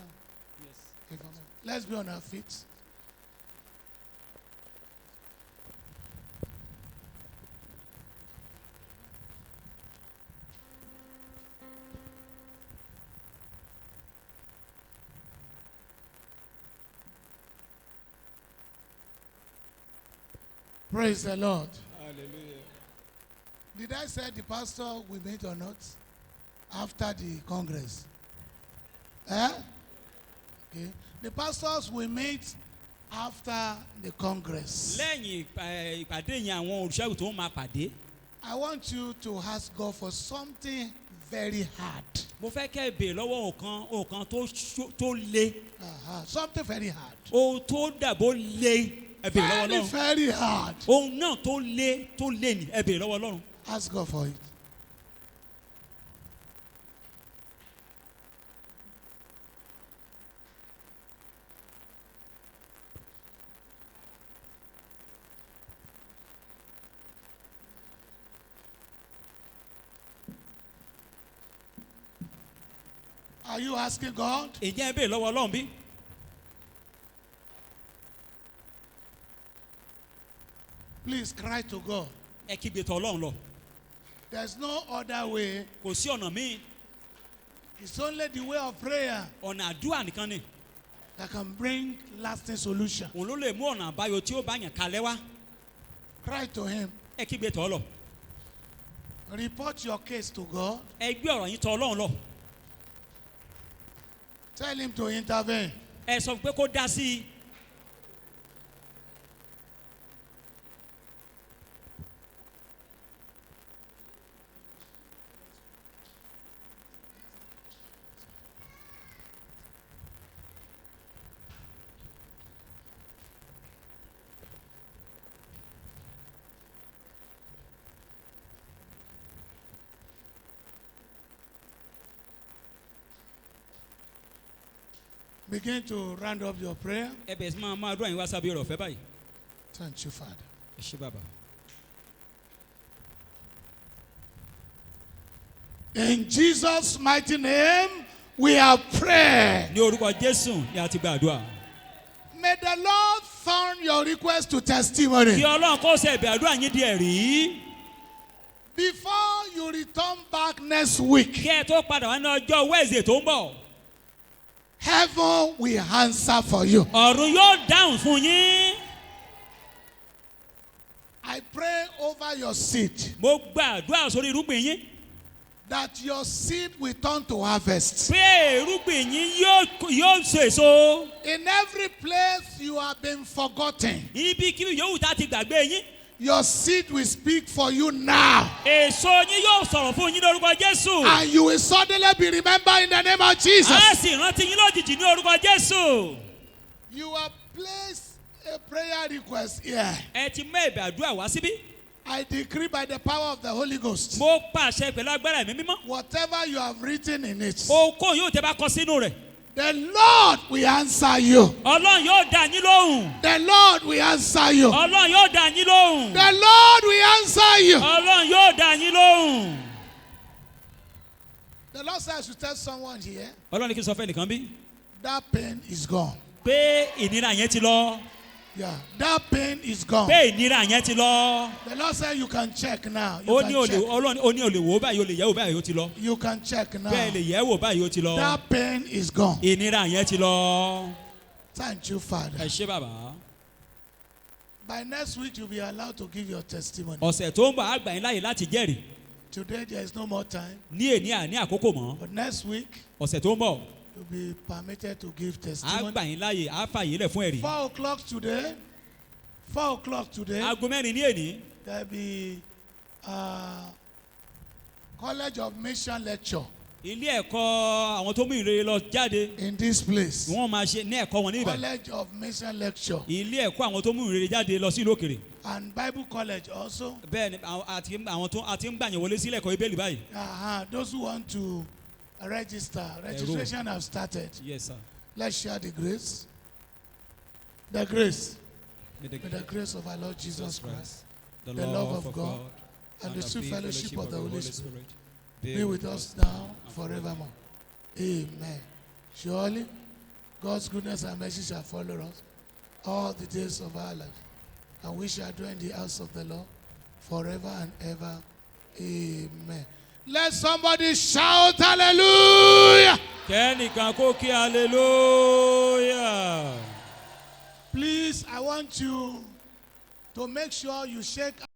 Yes. Let's be on our feet. Praise the Lord. Hallelujah. Did I say the pastor will meet or not after the congress? Okay. The pastors will meet after the congress. Lẹ́yìn ìpàdé yẹn àwọn olùṣọ́ àgùntàn máa pàdé. I want you to ask God for something very hard. Mo fẹ́ kẹ́ ẹ béèrè lọ́wọ́ nǹkan tó le. Something very hard. Ohun tó dàbò le. Ẹ béèrè lọ́wọ́ Ọlọ́run. Very hard. Ohun náà tó le ni ẹ béèrè lọ́wọ́ Ọlọ́run. Ask God for it. Are you asking God? Ǹjẹ́ ẹ béèrè lọ́wọ́ Ọlọ́run bí? Please cry to God. Ẹ kígbe tọ̀ Ọlọ́run lọ. There's no other way. Kò sí ọ̀nà míì. It's only the way of prayer. Ọ̀nà àdúrà nìkan ni. That can bring lasting solution. Òun ló lè mú ọ̀nà àbáyọ tí ó bá yàn kalẹ̀ wá. Cry to him. Ẹ kígbe tọ̀ lọ. Report your case to God. Ẹ gbé ọ̀rọ̀ yín tọ̀ Ọlọ́run lọ. Tell him to intervene. Ẹ sọ pé kó dá sí i. Begin to round up your prayer. Ẹ bẹ̀rẹ̀ sí máa dúró àyìn wá sábẹ́ ọ̀rọ̀ ọ̀fẹ́ báyìí. Thank you, Father. Ẹ ṣé bàbá. In Jesus' mighty name, we have prayed. Ní orúkọ Jésù ni a ti gba àdúrà. May the Lord turn your request to testimony. Kí Ọlọ́run kó ṣe ẹ̀bẹ̀ àdúrà yín di ẹ̀rí. Before you return back next week, Kí ẹ tó padà wá ní ọjọ́ Wednesday tó ń bọ̀. heaven will answer for you. Ọ̀run yóò dáhùn fún yín. I pray over your seed. Mo gba àdúrà sórí irúgbìn yín. that your seed will turn to harvest. Pé irúgbìn yín yóò so èso. In every place you have been forgotten, Ibikíbi yòówù tá ti gbàgbé yín. your seed will speak for you now. Èso yín yóò sọ̀rọ̀ fún yín lórúkọ Jésù. And you will suddenly be remembered in the name of Jesus. A sì rántí yín lójijì ní orúkọ Jésù. You have placed a prayer request here. Ẹ ti mú ẹ̀bẹ̀ àdúrà wá síbí. I decree by the power of the Holy Ghost. Mo pàṣẹ pẹ̀lú agbára ẹ̀mí mímọ́. Whatever you have written in it, Ohunkóhun yóò tẹ́ bá kọ sínú rẹ̀. the Lord will answer you. Ọlọ́run yóò dá yín lóhùn. The Lord will answer you. Ọlọ́run yóò dá yín lóhùn. The Lord will answer you. Ọlọ́run yóò dá yín lóhùn. The Lord says I should tell someone here, Ọlọ́run ní kí n sọ fẹ́ nìkan bí. that pain is gone. Pé ìnira yẹn ti lọ. Yeah, that pain is gone. Pé ìnira yẹn ti lọ. The Lord said you can check now. You Ó can ní olè check. Ọlọ́run ó ní olè wò ó báyìí olè yẹ̀ wò báyìí ó ti lọ. You can check now. Bẹ́ẹ̀ lè yẹ̀ wò báyìí ó ti lọ. That pain is gone. Ìnira yẹn ti lọ. Thank you, Father. Ẹ ṣé bàbá. By next week, you'll be allowed to give your testimony. Ọ̀sẹ̀ tó ń bọ̀ á gbà yín láàyè láti jẹ́rìí. Today, there is no more time. Ní èní àní àkókò mọ́. But next week, Ọ̀sẹ̀ tó ń bọ̀ you'll be permitted to give á testimony. gbà yín láàyè á fàyè lẹ̀ fún ẹ̀rí. 4 o'clock today. 4 o'clock today. Aago mẹ́rin ní èní. There'll be College of Mission lecture Ilé ẹ̀kọ́ àwọn tó mú ìrere lọ jáde. in this place. Wọ́n máa ṣe ní ẹ̀kọ́ wọn ní Ìbàdàn. College of Mission lecture Ilé ẹ̀kọ́ àwọn tó mú ìrere jáde lọ sí ìlú òkèrè. and Bible college also. Bẹ́ẹ̀ ni àwọn tó àti ń gbàyàn wọlé sílẹ̀ ẹ̀kọ́ Bíbélì báyìí. Those who want to register, registration have started. Yes sir. Let's share the grace. The grace. May the May the grace of our Lord Jesus Christ, the the love of God, and the sweet fellowship of the Holy Spirit be with us now and forevermore. Amen. Surely, God's goodness and mercy shall follow us all the days of our life, and we shall dwell in the house of the Lord forever and ever. Amen. Let somebody shout hallelujah. Kẹ́nìkan kó kí hallelujah. Please, I want you to make sure you shake